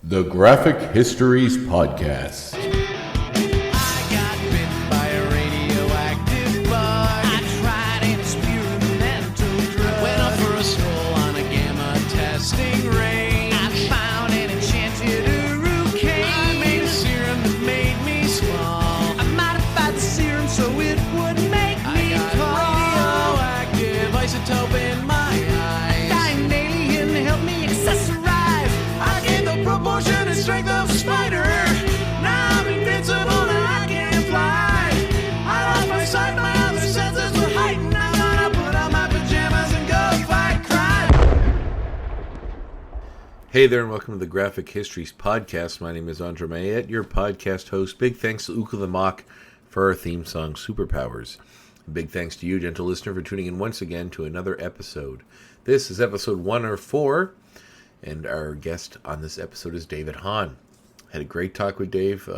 The Graphic Histories Podcast. I got bit by a radioactive bug. I tried an experimental drug. Went up for a stroll on a gamma testing range. I found an enchanted hurricane. I made a serum that made me small. I modified the serum so it would make me tall. Radioactive isotope in my eyes. Dying alien helped me accessorize. I gained the proportion and strength of a spider. Now I'm invincible and I can fly. I lost my sight, my other senses were heightened. I'm gonna put on my pajamas and go fight crime. Hey there, and welcome to the Graphic Histories Podcast. My name is André, your podcast host. Big thanks to Uka the Mock for our theme song, Superpowers. Big thanks to you, gentle listener, for tuning in once again to another episode. This is episode 104, and our guest on this episode is David Hahn. Had a great talk with Dave.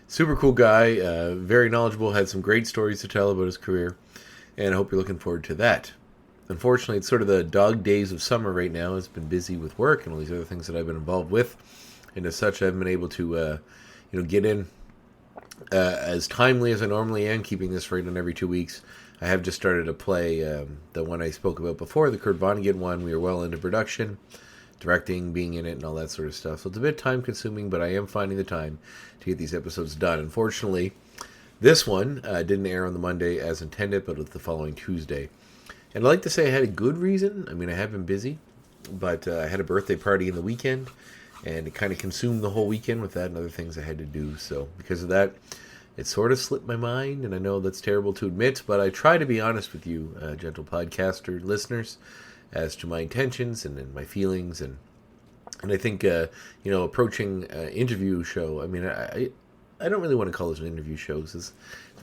Super cool guy, very knowledgeable, had some great stories to tell about his career, and I hope you're looking forward to that. Unfortunately, it's sort of the dog days of summer right now. It's been busy with work and all these other things that I've been involved with, and as such, I haven't been able to get in as timely as I normally am, keeping this right on every 2 weeks. I have just started to play the one I spoke about before, the Kurt Vonnegut one. We are well into production, directing, being in it, and all that sort of stuff. So it's a bit time-consuming, but I am finding the time to get these episodes done. Unfortunately, this one didn't air on the Monday as intended, but it's the following Tuesday. And I'd like to say I had a good reason. I mean, I have been busy, but I had a birthday party in the weekend, and it kind of consumed the whole weekend with that and other things I had to do. So because of that, it sort of slipped my mind, and I know that's terrible to admit, but I try to be honest with you, gentle podcaster listeners, as to my intentions and my feelings, and I think approaching interview show. I mean, I don't really want to call this an interview show. It's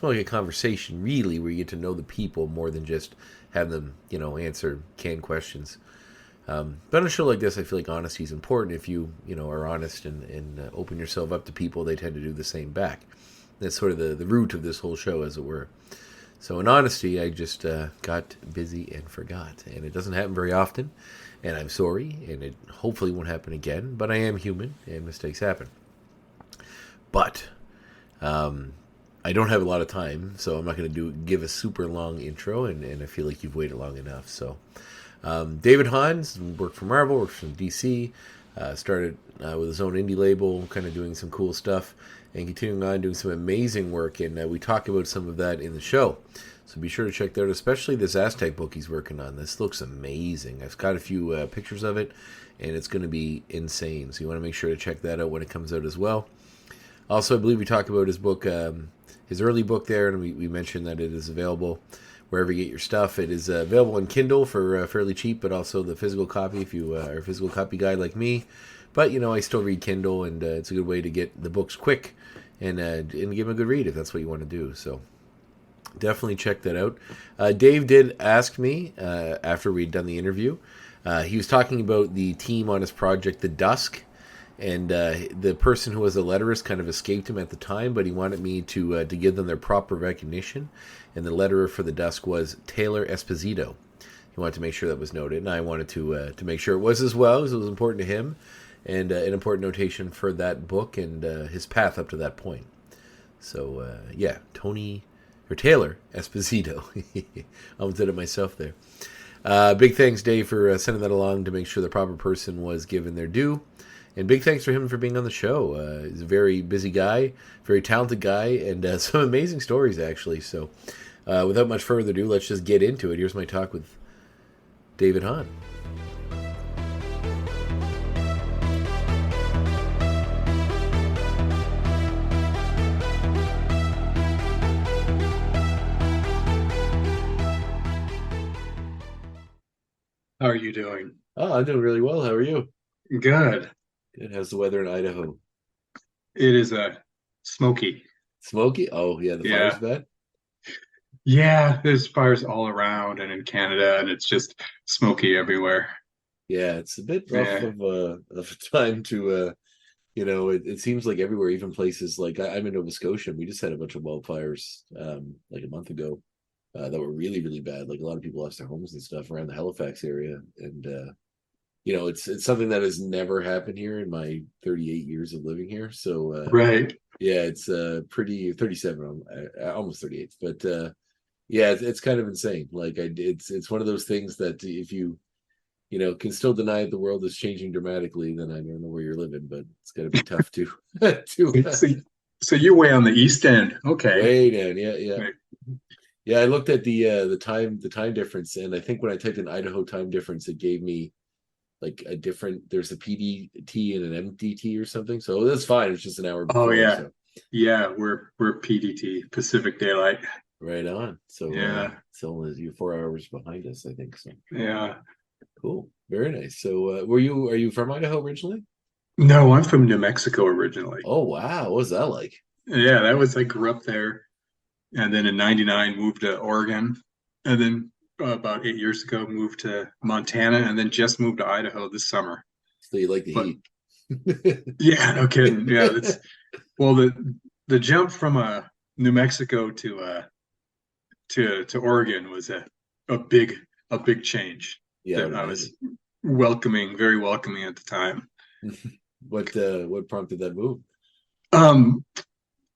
more like a conversation, really, where you get to know the people more than just have them, answer canned questions. But on a show like this, I feel like honesty is important. If you are honest and open yourself up to people, they tend to do the same back. That's sort of the root of this whole show, as it were. So in honesty, I just got busy and forgot. And it doesn't happen very often. And I'm sorry. And it hopefully won't happen again. But I am human. And mistakes happen. But I don't have a lot of time. So I'm not going to give a super long intro. And I feel like you've waited long enough. So David Hahn worked for Marvel, worked from DC. Started with his own indie label, kind of doing some cool stuff. And continuing on doing some amazing work, and we talk about some of that in the show. So be sure to check that out, especially this Aztec book he's working on. This looks amazing. I've got a few pictures of it, and it's going to be insane. So you want to make sure to check that out when it comes out as well. Also, I believe we talk about his book, his early book there, and we mentioned that it is available wherever you get your stuff. It is available on Kindle for fairly cheap, but also the physical copy if you are a physical copy guy like me. But, I still read Kindle, and it's a good way to get the books quick and give them a good read if that's what you want to do. So definitely check that out. Dave did ask me after we'd done the interview. He was talking about the team on his project, The Dusk, and the person who was a letterist kind of escaped him at the time, but he wanted me to give them their proper recognition. And the letterer for The Dusk was Taylor Esposito. He wanted to make sure that was noted, and I wanted to make sure it was as well, because it was important to him. And an important notation for that book and his path up to that point. So, Taylor Esposito. I almost did it myself there. Big thanks, Dave, for sending that along to make sure the proper person was given their due. And big thanks for him for being on the show. He's a very busy guy, very talented guy, and some amazing stories, actually. So, without much further ado, let's just get into it. Here's my talk with David Hahn. How are you doing? Oh, I'm doing really well. How are you? Good. Good. How's the weather in Idaho? It is smoky. Smoky? Oh, yeah, the fire's bad? Yeah, there's fires all around and in Canada, and it's just smoky everywhere. Yeah, it's a bit rough of a time to, it seems like everywhere, even places like I'm in Nova Scotia. We just had a bunch of wildfires like a month ago that were really, really bad. Like a lot of people lost their homes and stuff around the Halifax area. And it's something that has never happened here in my 38 years of living here. So Right. yeah, it's pretty 37, almost 38, but yeah, it's kind of insane. Like it's one of those things that if you can still deny the world is changing dramatically, then I don't know where you're living, but it's got to be tough to to So, so you're way on the East End. Okay. way down. Yeah, yeah. Right. Yeah, I looked at the time difference, and I think when I typed in Idaho time difference, it gave me like a different. There's a PDT and an MDT or something, so that's fine. It's just an hour Oh before, yeah. so Yeah, we're PDT, Pacific Daylight. right on. So Yeah. so you're 4 hours behind us, I think. So Yeah. cool, very nice. So are you from Idaho originally? No, I'm from New Mexico originally. Oh wow, what was that like? Yeah, I grew up there, and then in '99 moved to Oregon, and then about 8 years ago moved to Montana, and then just moved to Idaho this summer. So you like the But heat? yeah, no kidding. Yeah, that's well the jump from New Mexico to Oregon was a big change Yeah, I would that I imagine. was welcoming, very welcoming at the time. What prompted that move? Um,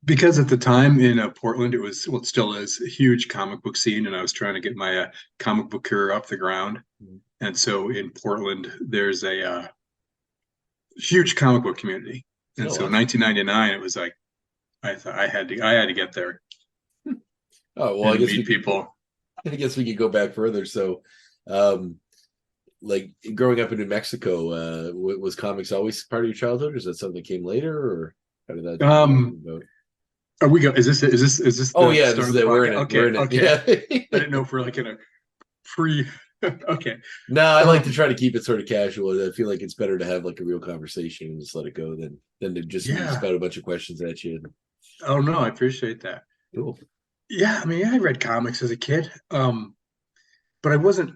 because at the time in Portland, it was, well, it still is a huge comic book scene, and I was trying to get my comic book career off the ground. Mhm. And so in Portland, there's a huge comic book community. And Oh, so in awesome. 1999, it was like I thought I had to get there Oh, well, and meet people. I guess we could go back further. So, um, like growing up in New Mexico, was comics always part of your childhood, or is that something that came later, or how did that Um, come about? are we go? Is this Oh the yeah, this start is of the it. We're in podcast? it. We're Okay, in it. okay. I Yeah. didn't know if we're like in a pre. Okay. No, I like to Um, try to keep it sort of casual. I feel like it's better to have like a real conversation and just let it go than to just me yeah. spout a bunch of questions at you. Oh no, I appreciate that. Cool. Yeah, I mean, I read comics as a kid, but I wasn't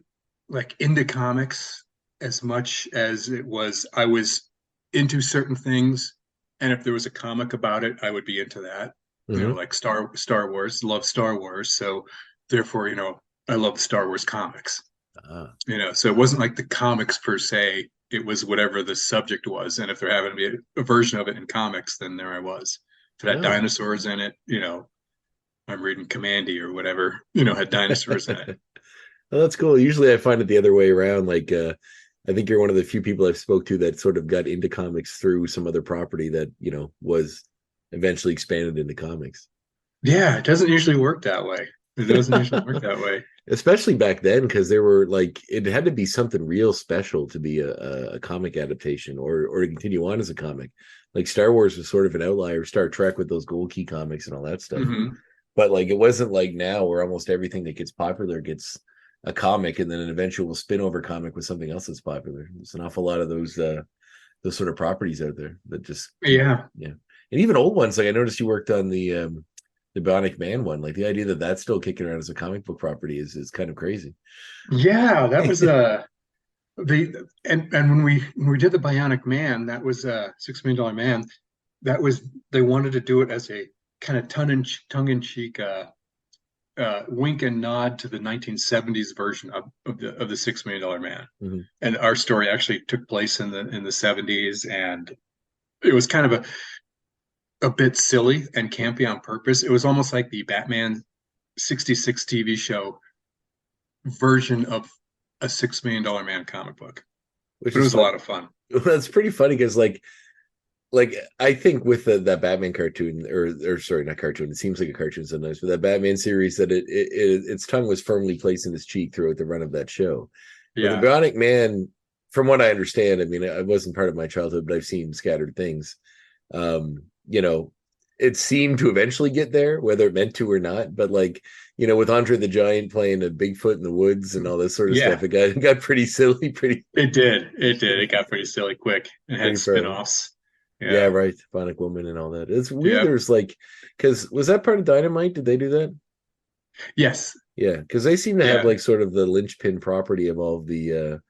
like into comics as much as it was. I was into certain things, and if there was a comic about it, I would be into that. Hmm. Like Star Wars, love Star Wars, so therefore, I love Star Wars comics. Ah, So it wasn't like the comics per se. It was whatever the subject was, and if there happened to be a version of it in comics, then there I was. If it had oh. dinosaurs in it, I'm reading Commandy or whatever, had dinosaurs in it. Well, that's cool. Usually I find it the other way around. Like, I think you're one of the few people I've spoke to that sort of got into comics through some other property that, was eventually expanded into comics. Yeah, it doesn't usually work that way. It doesn't usually work that way. Especially back then, because there were like, it had to be something real special to be a comic adaptation or to continue on as a comic. Like Star Wars was sort of an outlier, Star Trek with those Gold Key comics and all that stuff. Hmm. But like, it wasn't like now where almost everything that gets popular gets a comic and then an eventual spin-over comic with something else that's popular. There's an awful lot of those sort of properties out there that just keep, Yeah. yeah. And even old ones, like I noticed you worked on the Bionic Man one. Like the idea that that's still kicking around as a comic book property is kind of crazy. Yeah, that was and when we did the Bionic Man, that was $6 million man. That was they wanted to do it as a kind of tongue in cheek wink and nod to the 1970s version of the $6 Million Man. Mhm. And our story actually took place in the 70s, and it was kind of a bit silly and campy on purpose. It was almost like the Batman 66 TV show version of a $6 Million Man comic book. Which But it is was a fun. lot of fun. That's pretty funny because like I think with that Batman cartoon or sorry, not cartoon, it seems like a cartoon sometimes, but that Batman series that its tongue was firmly placed in his cheek throughout the run of that show. With the Yeah. Bionic Man, from what I understand, I mean, it wasn't part of my childhood, but I've seen scattered things. Um, you know, it seemed to eventually get there, whether it meant to or not. But like, with Andre the Giant playing a Bigfoot in the woods and all this sort of Yeah, stuff, it got pretty silly, pretty it did. It did. It got pretty silly quick. It pretty had far. spin-offs. Yeah, Yeah. right. Bionic Woman and all that. It's weird. Yep. There's like, because was that part of Dynamite? Did they do that? Yes. Yeah, because they seem to have Yeah. like sort of the linchpin property of all of the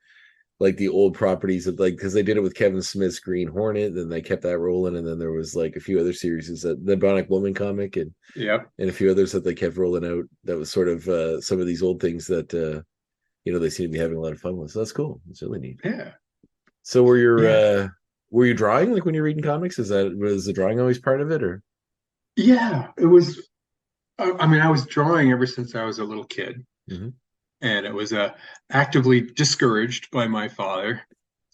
like the old properties of like because they did it with Kevin Smith's Green Hornet, then they kept that rolling, and then there was like a few other series that the Bionic Woman comic Yep. and a few others that they kept rolling out. That was sort of some of these old things that they seem to be having a lot of fun with. So that's cool. It's really neat. Yeah. So Yeah. were you drawing like when you're reading comics? Was the drawing always part of it, or? Yeah, it was. I mean, I was drawing ever since I was a little kid, Hmm. and it was actively discouraged by my father.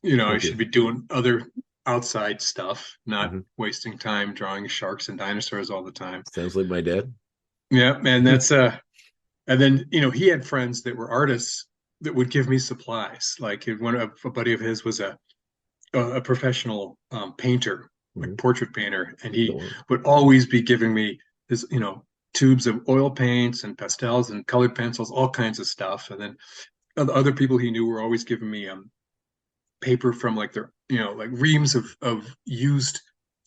I Okay. should be doing other outside stuff, not Hmm. wasting time drawing sharks and dinosaurs all the time. Sounds like my dad. Yeah, and and then he had friends that were artists that would give me supplies. Like a buddy of his was a professional painter, like Hmm. portrait painter, and he Cool. would always be giving me his, tubes of oil paints and pastels and colored pencils, all kinds of stuff. And then other people he knew were always giving me paper from like their, like reams of used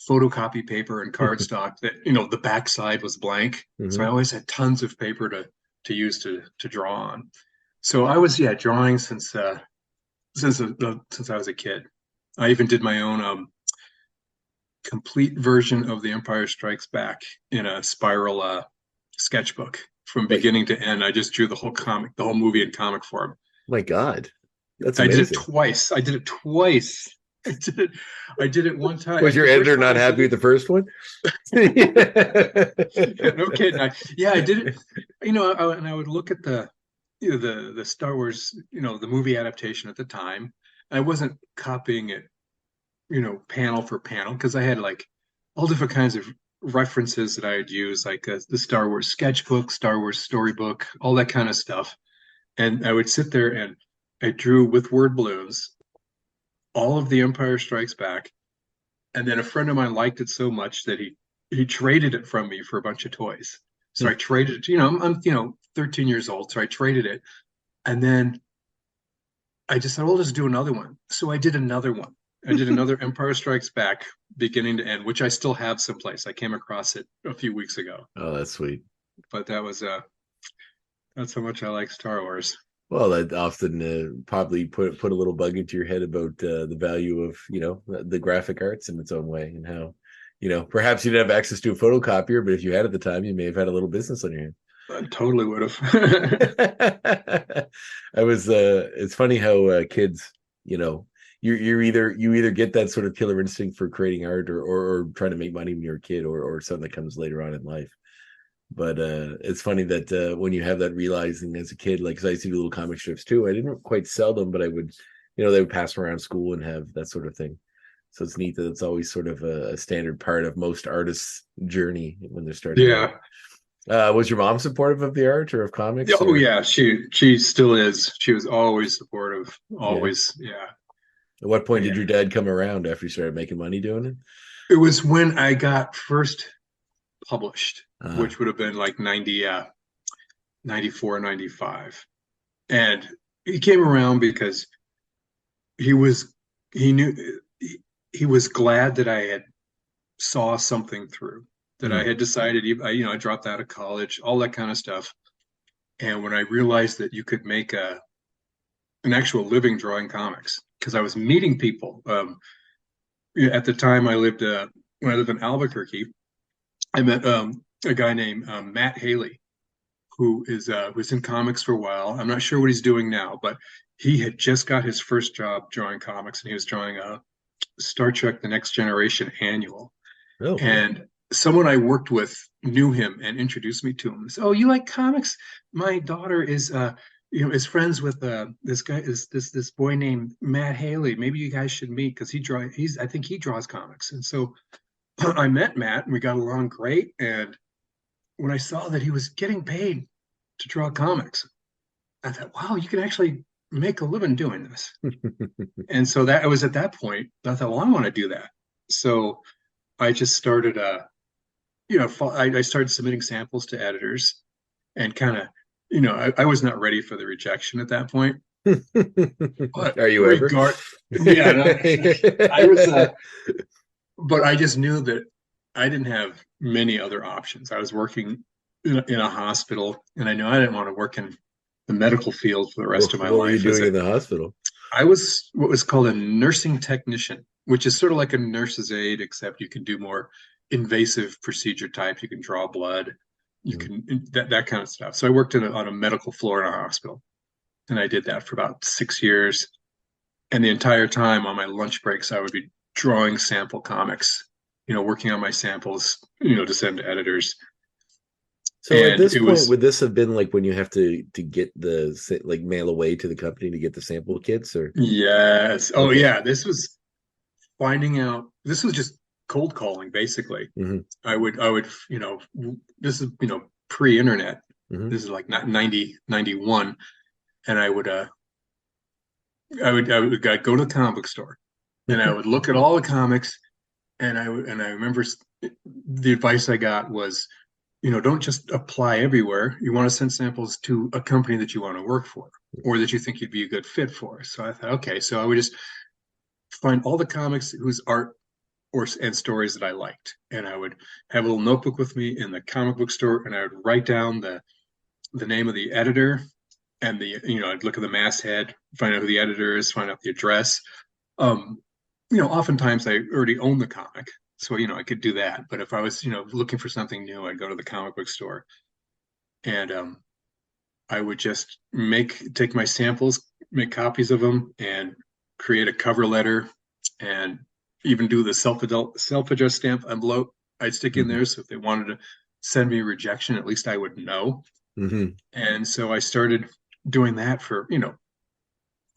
photocopy paper and cardstock that, the backside was blank. So I Hmm. always had tons of paper to use to draw on. So I was, yeah, drawing since I was a kid. I even did my own complete version of The Empire Strikes Back in a spiral sketchbook from Like, beginning to end. I just drew the whole comic, the whole movie in comic form. my God, that's I did it amazing. twice. I did it twice. I did it. I did it one time. Was your The first editor time not I did happy with it. the first one? Yeah, no kidding. Yeah, I did it. And I would look at the Star Wars, the movie adaptation at the time. I wasn't copying it, panel for panel because I had like all different kinds of references that I had used, like the Star Wars sketchbook, Star Wars storybook, all that kind of stuff. And I would sit there and I drew with word balloons all of The Empire Strikes Back. And then a friend of mine liked it so much that he traded it from me for a bunch of toys. So I traded it. I'm 13 years old, so I traded it, and then I just said, "Well, let's do another one." So I did another one. I did another Empire Strikes Back, beginning to end, which I still have someplace. I came across it a few weeks ago, Oh, that's sweet. but that's how much I like Star Wars. Well, that often probably put a little bug into your head about the value of the graphic arts in its own way, and how perhaps you didn't have access to a photocopier, but if you had at the time, you may have had a little business on your hands. I totally would have. I was it's funny how kids, you either get that sort of killer instinct for creating art, or trying to make money when you're a kid, or something that comes later on in life. But it's funny that when you have that realizing as a kid, like, because I used to do little comic strips too. I didn't quite sell them, but I would, they would pass them around school and have that sort of thing. So it's neat that it's always sort of a standard part of most artists' journey when they're starting out. Yeah. Was your mom supportive of the art or of comics, Oh or? yeah, she still is. She was always supportive. Yeah. Always. Yeah. At what point Yeah. did your dad come around after you started making money doing it? It was when I got first published, Uh, which would have been like 94, 95. And he came around because he was he knew he was glad that I had saw something through, that I hmm. had decided, I dropped out of college, all that kind of stuff. And when I realized that you could make an actual living drawing comics, because I was meeting people. At the time, when I lived in Albuquerque, I met a guy named Matt Haley, who was in comics for a while. I'm not sure what he's doing now, but he had just got his first job drawing comics, and he was drawing a Star Trek: The Next Generation annual. Oh, cool. And someone I worked with knew him and introduced me to him. So, oh, you like comics? My daughter is friends with this guy, is this boy named Matt Haley. Maybe you guys should meet because I think he draws comics. And so I met Matt and we got along great. And when I saw that he was getting paid to draw comics, I thought, wow, you can actually make a living doing this. And so that I was at that point, I thought, well, I want to do that. So I just started I started submitting samples to editors and kind of, I was not ready for the rejection at that point. But Are you ever? yeah, no, I was, but I just knew that I didn't have many other options. I was working in a hospital, and I knew I didn't want to work in the medical field for the rest of my What were you life. doing in the hospital? I was what was called a nursing technician, which is sort of like a nurse's aide, except you can do more invasive procedure types. You can draw blood, you Mm. can that kind of stuff. So I worked on a medical floor in a hospital, and I did that for about 6 years. And the entire time on my lunch breaks, I would be drawing sample comics, working on my samples, to send to editors. So at And this it point, was, would this have been like when you have to get like mail away to the company to get the sample kits, or yes. Oh, okay? yeah. This was just cold calling, basically. Hmm. I would, this is, pre-internet. Hmm. This is like not 91. And I'd go to the comic book store and I would look at all the comics, and I remember the advice I got was, don't just apply everywhere. You want to send samples to a company that you want to work for or that you think you'd be a good fit for. So I thought, okay, so I would just find all the comics whose art and stories that I liked, and I would have a little notebook with me in the comic book store, and I would write down the name of the editor and I'd look at the masthead, find out who the editor is, find out the address. Um, oftentimes I already own the comic, so I could do that. But if I was, looking for something new, I'd go to the comic book store, and I would just take my samples, make copies of them, and create a cover letter, and even do the self-addressed stamp envelope I'd stick in Hmm. there. So if they wanted to send me a rejection, at least I would know. Hmm. And so I started doing that for,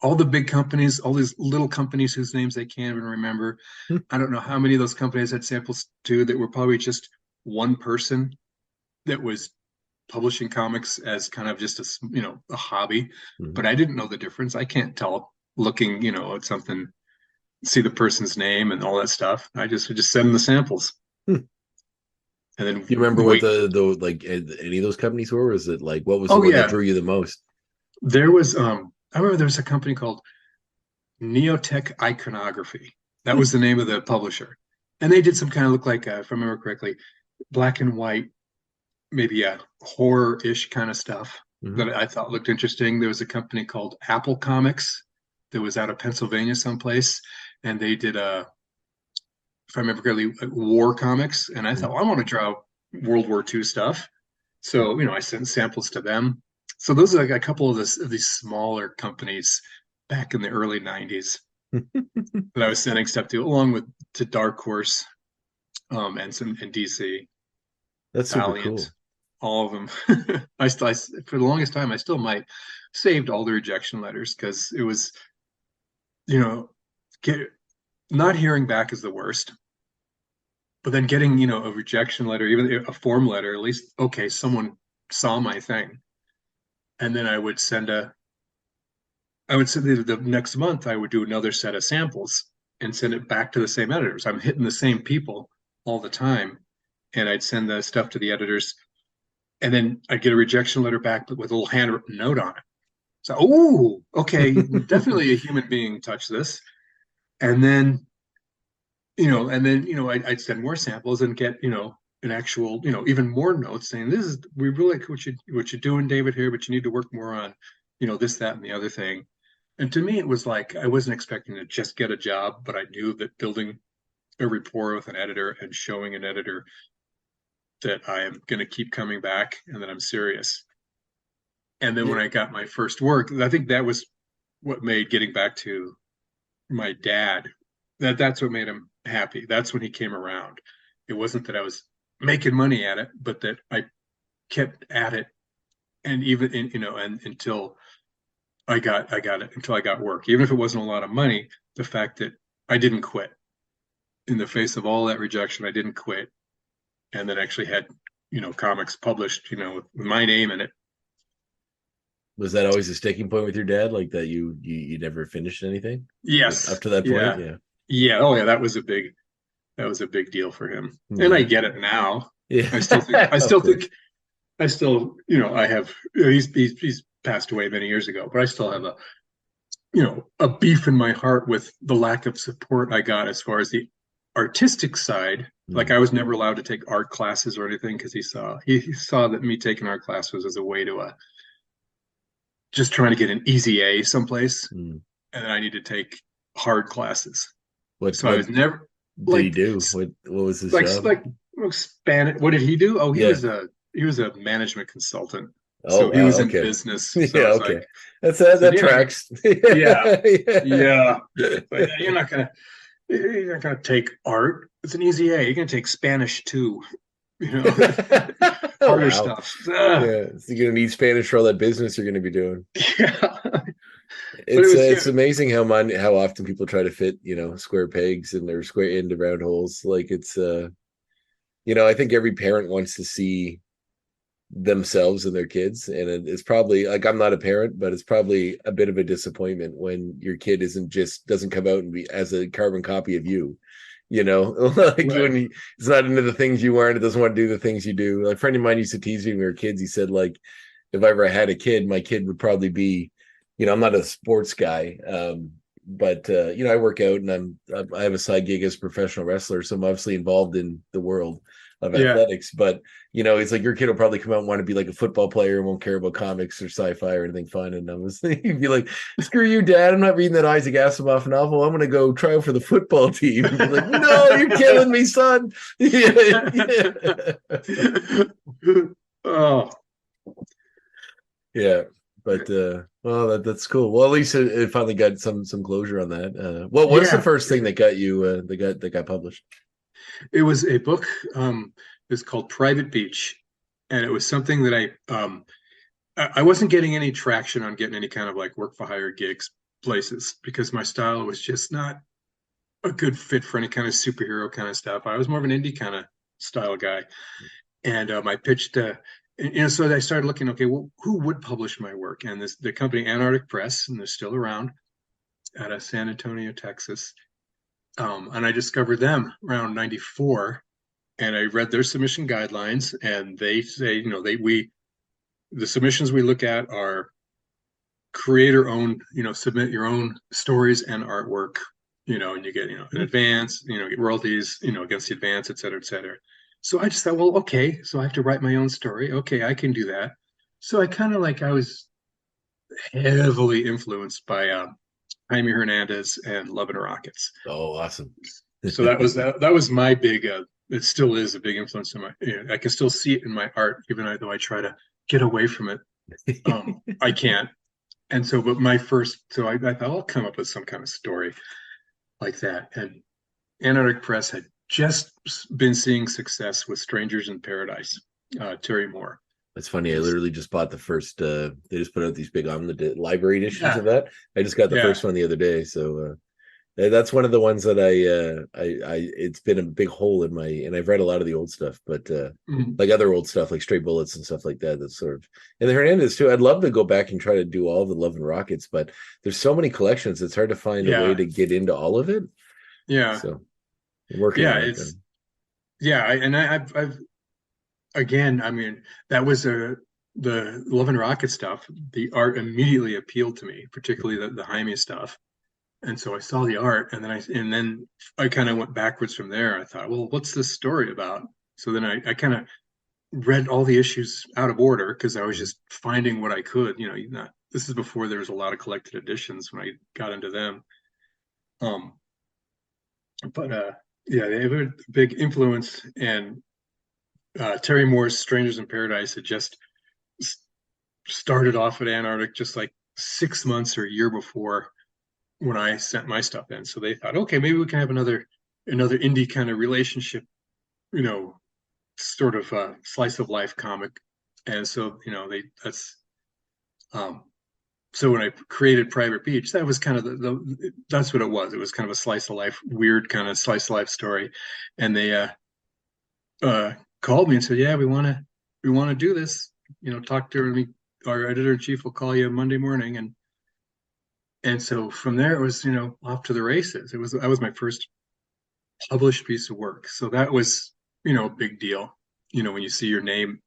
all the big companies, all these little companies whose names I can't even remember. I don't know how many of those companies had samples too that were probably just one person that was publishing comics as kind of just a hobby, Hmm. but I didn't know the difference. I can't tell looking, at something, see the person's name and all that stuff. I just would just send them the samples Do and then you remember what wait. the like any of those companies were? Or is it like what was the Oh one that yeah, drew you the most? there was I remember there was a company called Neotech Iconography. That was the name of the publisher. And they did some kind of look like, if I remember correctly, black and white, maybe a horror-ish kind of stuff Hmm. that I thought looked interesting. There was a company called Apple Comics that was out of Pennsylvania someplace, and they did if I remember correctly, war comics. And I thought, Hmm. well, I want to draw World War II stuff. So, I sent samples to them. So those are like a couple of these smaller companies back in the early 90s that I was sending stuff to, along with to Dark Horse, and DC, That's super Valiant, cool. all of them. For the longest time, I still might saved all the rejection letters because it was, you know, get, not hearing back is the worst. But then getting, a rejection letter, even a form letter, at least, okay, someone saw my thing. And then I would send the next month, I would do another set of samples and send it back to the same editors. I'm hitting the same people all the time. And I'd send the stuff to the editors. And then I'd get a rejection letter back with a little handwritten note on it. So, oh, okay, definitely a human being touched this. And then, I'd send more samples and get, an actual, even more notes saying, we really like what you're doing, David, here, but you need to work more on, this, that, and the other thing. And to me, it was like I wasn't expecting to just get a job, but I knew that building a rapport with an editor and showing an editor that I am going to keep coming back and that I'm serious. And then Yeah. when I got my first work, I think that was what made getting back to my dad, that's what made him happy. That's when he came around. It wasn't that I was making money at it, but that I kept at it, and even and until I got it, until I got work, even if it wasn't a lot of money. The fact that I didn't quit in the face of all that rejection, I didn't quit, and then actually had comics published, with my name in it. Was that always a sticking point with your dad, like that you never finished anything up Yes, to that point? yeah, Yeah. yeah. Oh yeah, that was a big deal for him, and I Yeah. get it now. Yeah. I still think I Of still course. think I still, I have, he's passed away many years ago, but I still have a beef in my heart with the lack of support I got as far as the artistic side. Like Mm. I was never allowed to take art classes or anything because he saw that me taking art class was as a way to just trying to get an easy A someplace, Mm. and then I need to take hard classes. What So I what was never did he like do? What was his like job? like Spanish. What did he do? Oh, Yeah. he was a management consultant. Oh, So he wow. was in Okay. business. So I Yeah. was like, Okay. That's I said, that yeah, tracks. yeah, Yeah. yeah. But yeah, you're not gonna take art. It's an easy A. You're gonna take Spanish too. You know, harder Wow. stuff. Ugh. Yeah. So you're gonna need Spanish for all that business you're gonna be doing. Yeah. But it was, yeah, It's amazing how often people try to fit, square pegs in their square into round holes. Like I think every parent wants to see themselves and their kids, and it's probably like, I'm not a parent, but it's probably a bit of a disappointment when your kid doesn't come out and be as a carbon copy of you. Like right. it's not into the things you aren't, it doesn't want to do the things you do. Like, a friend of mine used to tease me when we were kids. He said, like, if I ever had a kid, my kid would probably be, I'm not a sports guy, but I work out, and I have a side gig as a professional wrestler, so I'm obviously involved in the world of Yeah. athletics. But it's like your kid will probably come out and want to be like a football player and won't care about comics or sci-fi or anything fun. And I was he'd be like, "Screw you, Dad! I'm not reading that Isaac Asimov novel. I'm going to go try out for the football team." And be like, "No, you're killing me, son." Yeah. Oh, Yeah, but well, that's cool. Well, at least it finally got some closure on that. What was the yeah. first thing that got you that got published? It was a book. It was called Private Beach, and it was something that I wasn't getting any traction on getting any kind of like work for hire gigs places because my style was just not a good fit for any kind of superhero kind of stuff. I was more of an indie kind of style guy, and I pitched. So I started looking. Okay, well, who would publish my work? And the company Antarctic Press, and they're still around out of San Antonio, Texas. And I discovered them around '94, and I read their submission guidelines, and they say, the submissions we look at are creator owned, submit your own stories and artwork, and you get, an advance, get royalties, against the advance, et cetera, et cetera. So I just thought, well, okay, so I have to write my own story. Okay, I can do that. So I was heavily influenced by Jaime Hernandez and Love and Rockets. Oh, awesome. So that was my big it still is a big influence in my, I can still see it in my art, even though I try to get away from it. I can't. And so, but I thought I'll come up with some kind of story like that. And Antarctic Press had just been seeing success with Strangers in Paradise, Terry Moore. That's funny. I And literally just bought the first. They just put out these big library editions yeah, of that. I just got the yeah, first one the other day. So that's one of the ones that it's been a big hole in and I've read a lot of the old stuff, but mm, like other old stuff, like Stray Bullets and stuff like that. That's sort of, and the Hernandez too. I'd love to go back and try to do all the Love and Rockets, but there's so many collections. It's hard to find a way yeah, to get into all of it. yeah, So I'm working yeah. on it. It's yeah, I've again. I mean, that was the Love and Rocket stuff. The art immediately appealed to me, particularly the Jaime stuff. And so I saw the art, and then I kind of went backwards from there. I thought, well, what's this story about? So then I kind of read all the issues out of order because I was just finding what I could. This is before there was a lot of collected editions when I got into them. Um, but yeah, they have a big influence, and Terry Moore's Strangers in Paradise had just started off at Antarctic just like 6 months or a year before when I sent my stuff in. So they thought, okay, maybe we can have another indie kind of relationship, you know, sort of slice of life comic. And so, um so when I created Private Beach, that was kind of that's what it was. It was kind of a slice of life, weird kind of slice of life story. And they uh called me and said, yeah, we want to do this. Talk to me. Our editor in chief will call you Monday morning, and so from there it was off to the races. That was my first published piece of work, so that was a big deal. When you see your name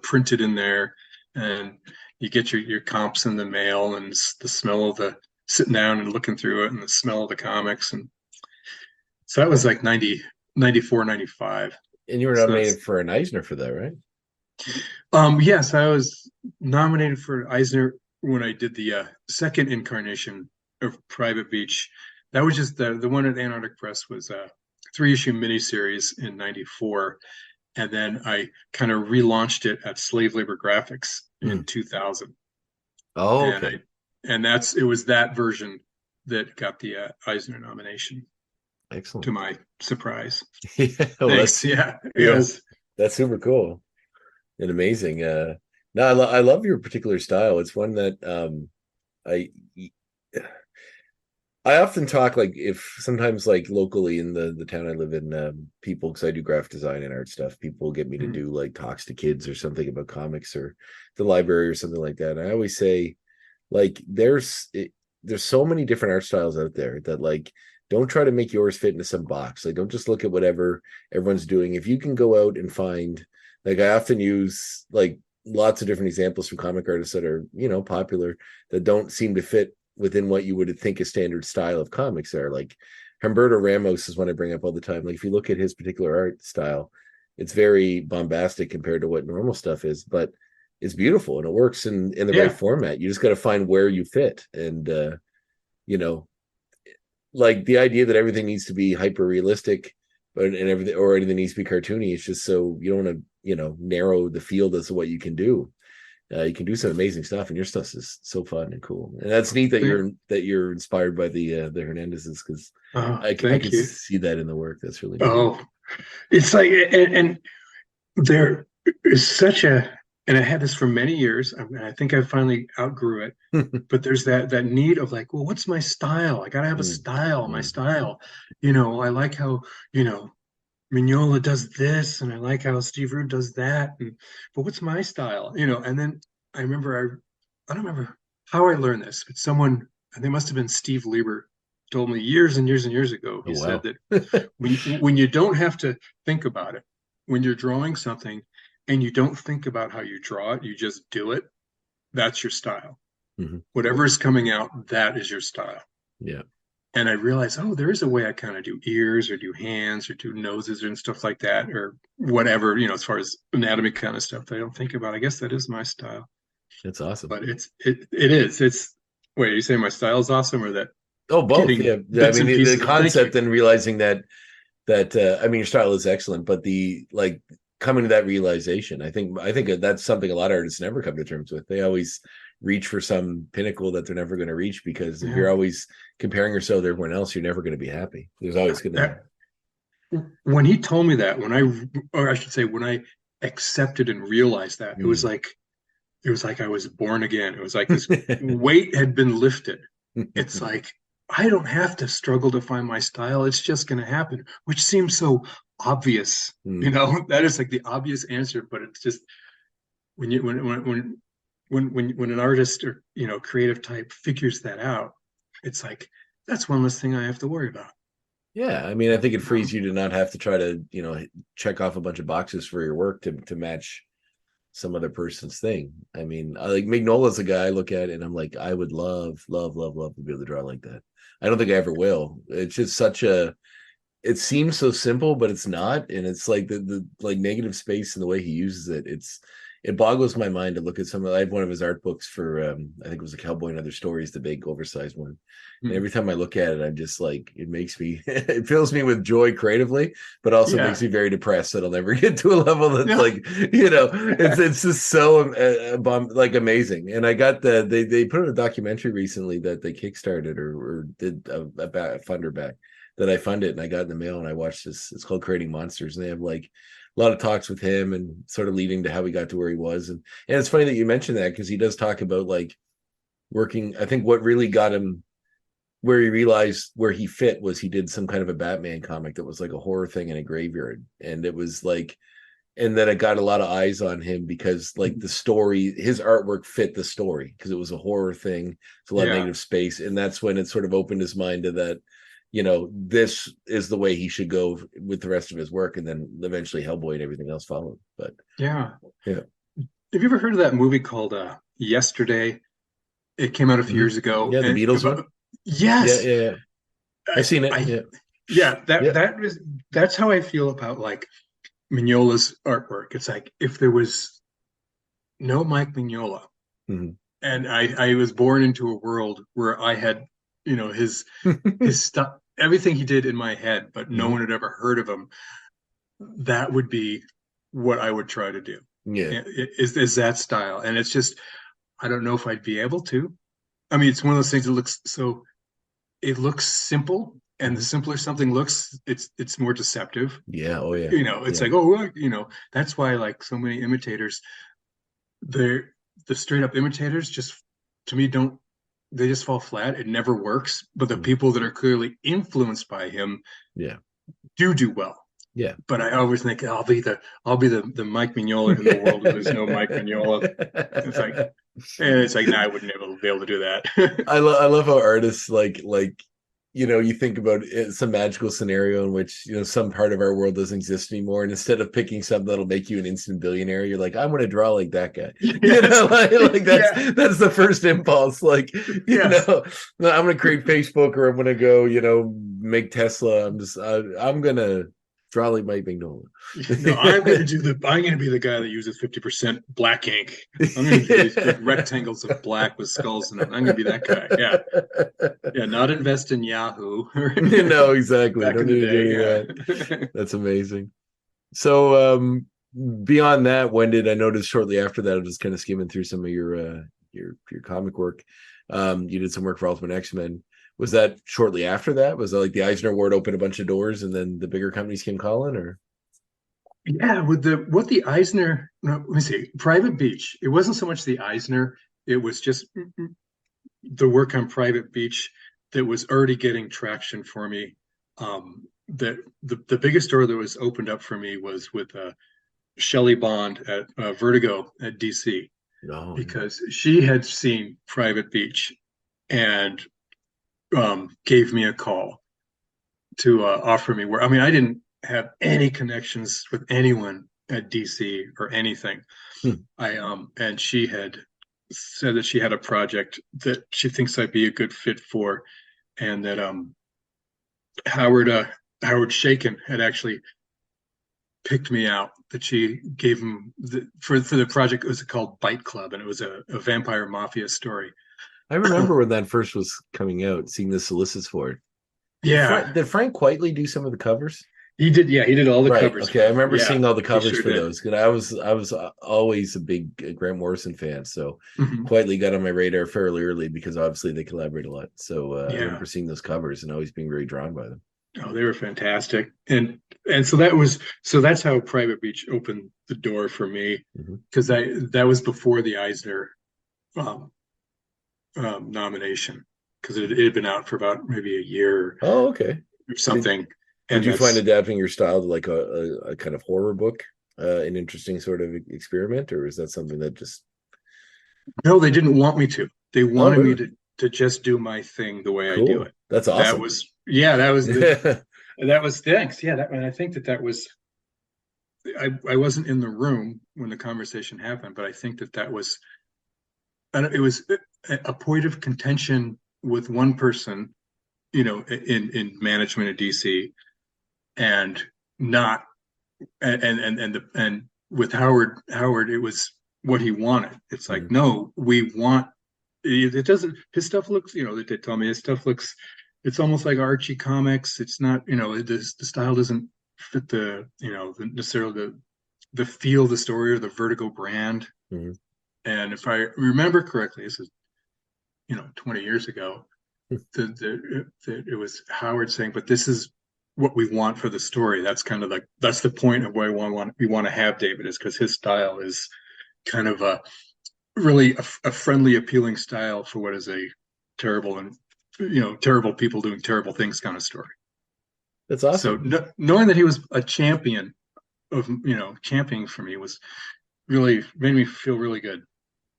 printed in there, and you get your comps in the mail, and the smell of the sitting down and looking through it, and the smell of the comics. And so that was like 94, 95. And you were So nominated that's for an Eisner for that, right? yes, I was nominated for Eisner when I did the second incarnation of Private Beach. That was just the one at Antarctic Press was a 3-issue miniseries in '94, and then I kind of relaunched it at Slave Labor Graphics in Mm. 2000. Oh, And okay. it was that version that got the Eisner nomination, to Excellent. my surprise. Yeah, well, Thanks. Yeah. yeah, Yes. that's super cool and amazing. No, I love your particular style. It's one that I I often talk like if sometimes like locally in the town I live in, people because I do graphic design and art stuff, people get me to Mhm. do like talks to kids or something about comics or the library or something like that. And I always say like there's so many different art styles out there that like don't try to make yours fit into some box. Like don't just look at whatever everyone's doing. If you can go out and find like I often use like lots of different examples from comic artists that are, popular that don't seem to fit within what you would think a standard style of comics are. Like Humberto Ramos is one I bring up all the time. Like if you look at his particular art style, it's very bombastic compared to what normal stuff is, but it's beautiful and it works in the right Yeah. format. You just got to find where you fit. And you know, like the idea that everything needs to be hyper realistic and everything or anything needs to be cartoony, it's just so you don't want to, narrow the field as to what you can do. You can do some amazing stuff, and your stuff is so fun and cool. And that's neat that you're inspired by the Hernandezes because Oh, I thank can you. see that in the work. That's really neat. Oh, it's like, and there is such a, and I had this for many years. I think I finally outgrew it, but there's that need of like, well, what's my style? I gotta have a Mm, style, my mm. style. I like how, Mignola does this, and I like how Steve Rude does that. But what's my style? And then I remember I don't remember how I learned this, but someone, and they must have been Steve Lieber, told me years and years and years ago. Oh He said wow. that when you don't have to think about it, when you're drawing something and you don't think about how you draw it, you just do it. That's your style. Mhm. Whatever is coming out, that is your style. Yeah. And I realized, oh, there is a way I kind of do ears or do hands or do noses and stuff like that, or whatever, as far as anatomy kind of stuff that I don't think about. I guess that is my style. That's awesome. But it is. It's wait, are you saying my style is awesome or that Oh, both. getting Yeah. Yeah. I bits mean, and the pieces? Thank you. concept and realizing that I mean, your style is excellent, but the like coming to that realization, I think that's something a lot of artists never come to terms with. They always reach for some pinnacle that they're never going to reach because if you're Yeah. always comparing yourself to everyone else, you're never going to be happy. There's always going to, That when he told me that, or I should say, when I accepted and realized that, it was like I was born again. It was like this weight had been lifted. It's like I don't have to struggle to find my style. It's just going to happen, which seems so obvious. That is like the obvious answer, but it's just when you when an artist or creative type figures that out, it's like that's one less thing I have to worry about. Yeah, I mean, I think it You know? frees you to not have to try to, check off a bunch of boxes for your work to match some other person's thing. I mean, I like Mignola's a guy I look at and I'm like, I would love, love, love, love to be able to draw like that. I don't think I ever will. It's just it seems so simple, but it's not. And it's like the like negative space and the way he uses it. It boggles my mind to look at I have one of his art books for I think it was a Cowboy and Other Stories, the big oversized one. And Hmm. every time I look at it, I'm just like, it makes me it fills me with joy creatively, but also Yeah. makes me very depressed that I'll never get to a level that's Yeah. like, it's just so like amazing. And I got they put out a documentary recently that they kickstarted or did a funder back that I funded and I got in the mail and I watched this. It's called Creating Monsters, and they have like a lot of talks with him and sort of leading to how he got to where he was. And it's funny that you mentioned that because he does talk about like working. I think what really got him where he realized where he fit was he did some kind of a Batman comic that was like a horror thing in a graveyard, and it was like, and then it got a lot of eyes on him because like the story, his artwork fit the story because it was a horror thing. It's a lot of Yeah. negative space, and that's when it sort of opened his mind to that. This is the way he should go with the rest of his work, and then eventually Hellboy and everything else followed. But Yeah. yeah, Have you ever heard of that movie called Yesterday? It came out a few Mhm. years ago, Yeah, the and Beatles one. Yeah, yes, yeah, yeah. I've seen it. I Yeah, yeah, that yeah. that is that's how I feel about like Mignola's artwork. It's like if there was no Mike Mignola, Mhm. and I was born into a world where I had, his stuff, everything he did in my head, but no Mhm. one had ever heard of him. That would be what I would try to do. Yeah. Is that style. And it's just, I don't know if I'd be able to. I mean, it's one of those things that it looks simple, and the simpler something looks, it's more deceptive. Yeah. Oh yeah. It's Yeah. like, oh, look, that's why like so many imitators, they're the straight up imitators just, to me, they just fall flat. It never works. But the people that are clearly influenced by him Yeah. do well. Yeah. But I always think I'll be the Mike Mignola in the world where there's no Mike Mignola. It's like, no, I wouldn't be able to do that. I love how artists like you think about some magical scenario in which some part of our world doesn't exist anymore, and instead of picking something that'll make you an instant billionaire, you're like, I'm going to draw like that guy. That's the first impulse. Like, I'm going to create Facebook, or I'm going to go make Tesla. I'm going to draw like Mike Mignola. No, I'm going to be the guy that uses 50% black ink. I'm going to do these big rectangles of black with skulls in them. I'm going to be that guy. Yeah. Not invest in Yahoo. No, exactly. Back in the day. That. That's amazing. So beyond that, when did I notice shortly after that? I'm just kind of skimming through some of your comic work. You did some work for Ultimate X-Men. Was that shortly after that? Was that like the Eisner Award opened a bunch of doors and then the bigger companies came calling, or? Yeah, with the Eisner, no, let me see, Private Beach. It wasn't so much the Eisner, it was just the work on Private Beach that was already getting traction for me. That the biggest door that was opened up for me was with Shelley Bond at Vertigo at DC, because she had seen Private Beach and gave me a call to offer me work. I mean, I didn't have any connections with anyone at DC or anything. And she had said that she had a project that she thinks I'd be a good fit for, and that Howard Shakin had actually picked me out. That she gave him for the project. It was called Bite Club, and it was a vampire mafia story. I remember when that first was coming out, seeing the solicits for it. Yeah. Did Frank Quitely do some of the covers? He did. Yeah, he did all the covers. Okay, I remember seeing all the covers for did. those. Because I was always a big Grant Morrison fan, so Quitely got on my radar fairly early because obviously they collaborate a lot. So I remember seeing those covers and always being very drawn by them. Oh, they were fantastic, and so that's how Private Beach opened the door for me, because that was before the Eisner nomination, because it had been out for about maybe a year. Oh, okay. Or something. Did you find adapting your style to like a kind of horror book an interesting sort of experiment, or is that something that just? No, they didn't want me to. They wanted me to just do my thing the way I do it. That's awesome. That was thanks. Yeah, and I think that was. I wasn't in the room when the conversation happened, but I think that was. It was a point of contention with one person, in management at DC, and not, and with Howard, it was what he wanted. It's like, no, we want. It doesn't. His stuff looks, they tell me his stuff looks. It's almost like Archie comics. It's not, the style doesn't fit necessarily the feel of the story or the Vertigo brand. And if I remember correctly, this is 20 years ago, that it was Howard saying, but this is what we want for the story. That's kind of like, that's the point of why we want to have David, is because his style is kind of a really a friendly, appealing style for what is a terrible and terrible people doing terrible things kind of story. That's awesome. So knowing that he was a champion of championing for me was really made me feel really good.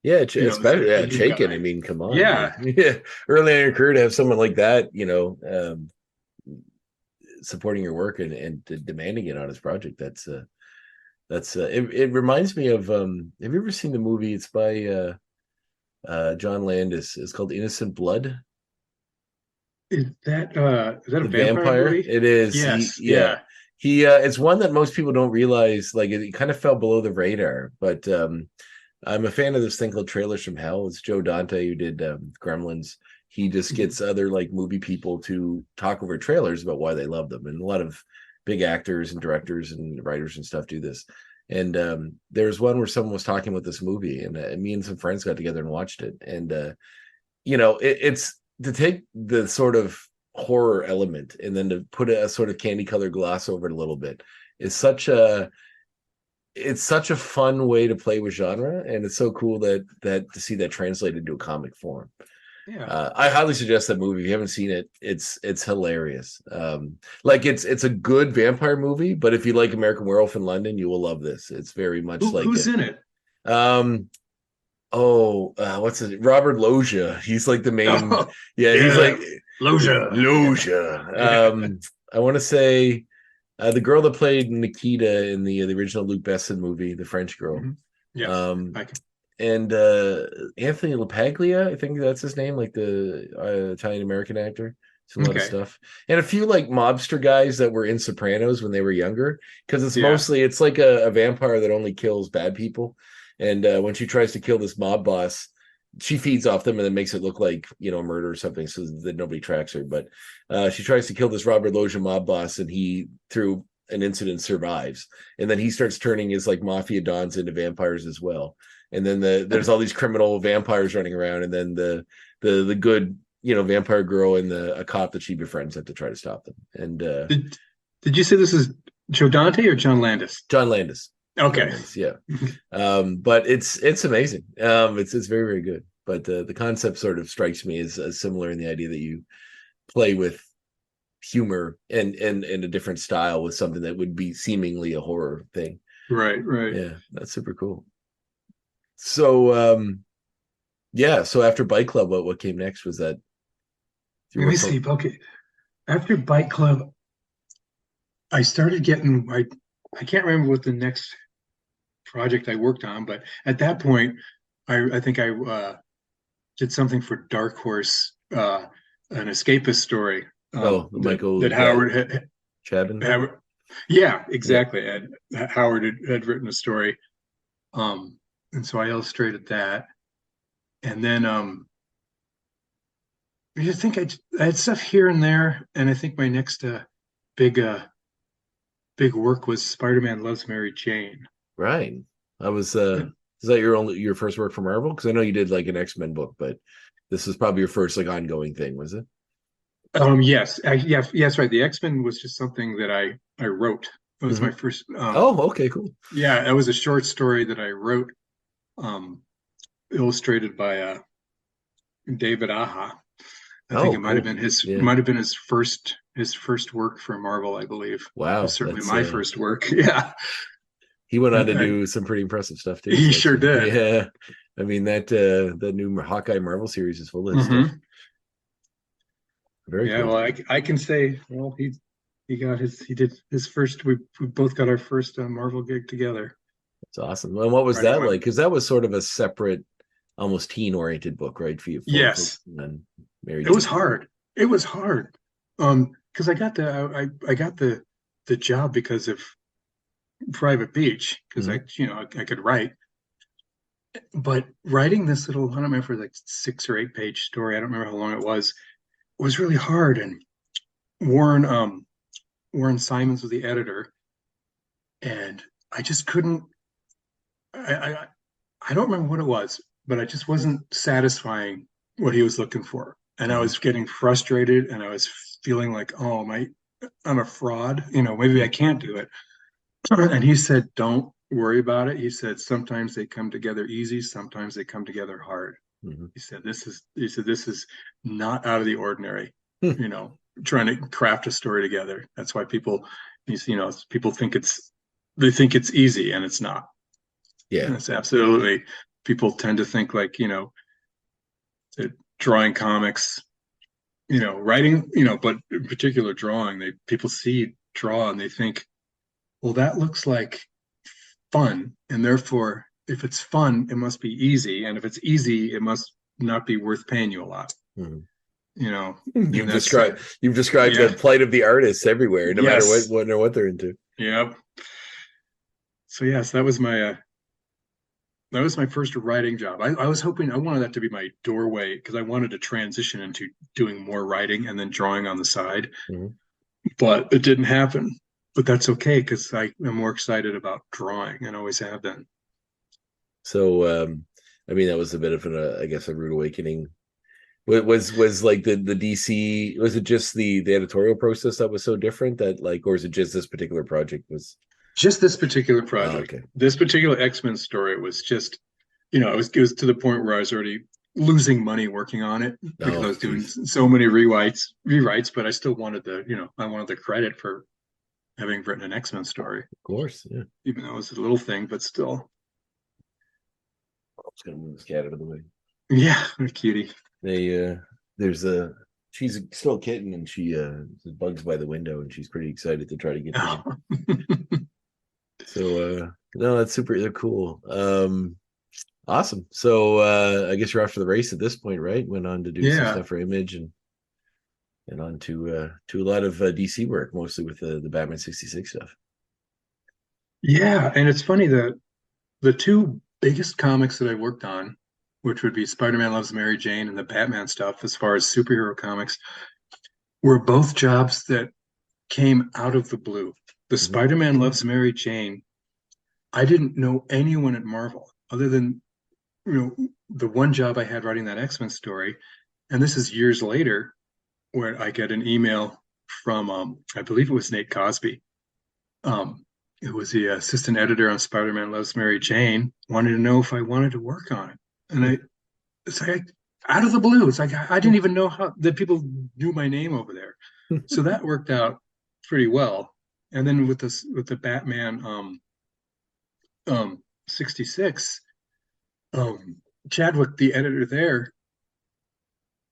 Yeah, it's better. Yeah, Shakin. I mean, come on. Yeah. Early in your career to have someone like that, supporting your work and demanding it on his project. It reminds me of. Have you ever seen the movie? It's by John Landis. It's called Innocent Blood. Is that a vampire movie? It is. Yes. He it's one that most people don't realize. Like it kind of fell below the radar, but I'm a fan of this thing called Trailers from Hell. It's Joe Dante who did Gremlins. He just gets other like movie people to talk over trailers about why they love them, and a lot of big actors and directors and writers and stuff do this. And there's one where someone was talking about this movie, and me and some friends got together and watched it. And it's to take the sort of horror element and then to put a sort of candy colored gloss over it a little bit is such a fun way to play with genre, and it's so cool that to see that translated into a comic form. Yeah. I highly suggest that movie. If you haven't seen it, it's hilarious. Like it's a good vampire movie, but if you like American Werewolf in London, you will love this. It's very much Who's in it? What's it? Robert Loggia. He's like the main. Oh, yeah, he's like Loggia. Loggia. I want to say the girl that played Nikita in the original Luc Besson movie, the French girl. Mm-hmm. Yes. And Anthony LaPaglia, I think that's his name, like the Italian American actor. It's a lot of stuff, and a few like mobster guys that were in Sopranos when they were younger, because it's like a vampire that only kills bad people, and when she tries to kill this mob boss, she feeds off them and then makes it look like murder or something, so that nobody tracks her. But she tries to kill this Robert Loggia mob boss, and he, through an incident, survives, and then he starts turning his like mafia dons into vampires as well. And then there's all these criminal vampires running around, and then the good vampire girl and a cop that she befriends have to try to stop them. And did you say this is Joe Dante or John Landis? John Landis. Okay. John Landis, yeah. But it's amazing. It's very, very good. But the concept sort of strikes me as similar in the idea that you play with humor and a different style with something that would be seemingly a horror thing. Right. Yeah, that's super cool. So so after Bike Club, what came next? Was that let me see. Okay, after Bike Club, I started getting I can't remember what the next project I worked on, but at that point I think I did something for Dark Horse, an escapist story. Michael that Howard Chabin. Yeah, exactly. Yeah. Howard had written a story. And so I illustrated that, and then I think I had stuff here and there, and I think my next big work was Spider-Man Loves Mary Jane. Right. I was. Is that your first work for Marvel? Because I know you did like an X-Men book, but this was probably your first like ongoing thing, was it? Yes, yes, right. The X-Men was just something that I wrote. It was my first. Okay, cool. Yeah, it was a short story that I wrote. Illustrated by David Aha. I think it might have been his first work for Marvel, I believe. Wow, it was certainly my first work. Yeah, he went on to do some pretty impressive stuff too. He sure did. Yeah, I mean that the new Hawkeye Marvel series is full of stuff. Very cool. Well, I can say, well, he did his first. We both got our first Marvel gig together. That's awesome. And what was that like? Because that was sort of a separate, almost teen-oriented book, right? For you. Yes. And it was hard. It was hard. Because I got the job because of Private Beach, because I could write. But writing this little, I don't remember, like 6 or 8 page story. I don't remember how long it was really hard. And Warren Simons was the editor, and I just couldn't. I don't remember what it was, but I just wasn't satisfying what he was looking for, and I was getting frustrated, and I was feeling like, oh, I'm a fraud. Maybe I can't do it. And he said, "Don't worry about it." He said, "Sometimes they come together easy, sometimes they come together hard." He said, "This is not out of the ordinary." Trying to craft a story together. That's why people think it's easy, and it's not. Yeah, and it's absolutely. People tend to think like drawing comics, writing, but in particular drawing. People draw and they think, well, that looks like fun, and therefore, if it's fun, it must be easy, and if it's easy, it must not be worth paying you a lot. You've described the plight of the artists everywhere, no matter what they're into. Yep. So yes, that was my first writing job. I was hoping, I wanted that to be my doorway, because I wanted to transition into doing more writing and then drawing on the side. But it didn't happen. but that's okay because I'm more excited about drawing and always have been. So, I mean, that was a bit of I guess, a rude awakening. Was like the DC, was it just the editorial process that was so different that like, or is it just this particular project was? Just this particular Oh, project, okay. this particular X-Men story was just, it was to the point where I was already losing money working on it because I Oh, was doing geez. so many rewrites, but I still wanted I wanted the credit for having written an X-Men story, Of course, yeah. even though it was a little thing, but still. I'm just gonna move this cat out of the way. Yeah, a cutie. They there's a she's still a kitten, and she there's bugs by the window, and she's pretty excited to try to get to them. Oh. So no, that's super cool. Awesome. So I guess you're off to the race at this point, right? Went on to do some Yeah, stuff for Image and on to a lot of DC work, mostly with the Batman 66 stuff. yeah, and it's funny that the two biggest comics that I worked on, which would be Spider-Man Loves Mary Jane and the Batman stuff, as far as superhero comics, were both jobs that came out of the blue. The Mhm. Spider-Man Loves Mary Jane, I didn't know anyone at Marvel other than the one job I had writing that X-Men story. And this is years later where I get an email from I believe it was Nate Cosby. It was the assistant editor on Spider-Man Loves Mary Jane, wanted to know if I wanted to work on it. And it's like out of the blue. It's like I didn't even know how that people knew my name over there. So that worked out pretty well. And then with the Batman 66, Chadwick, the editor there,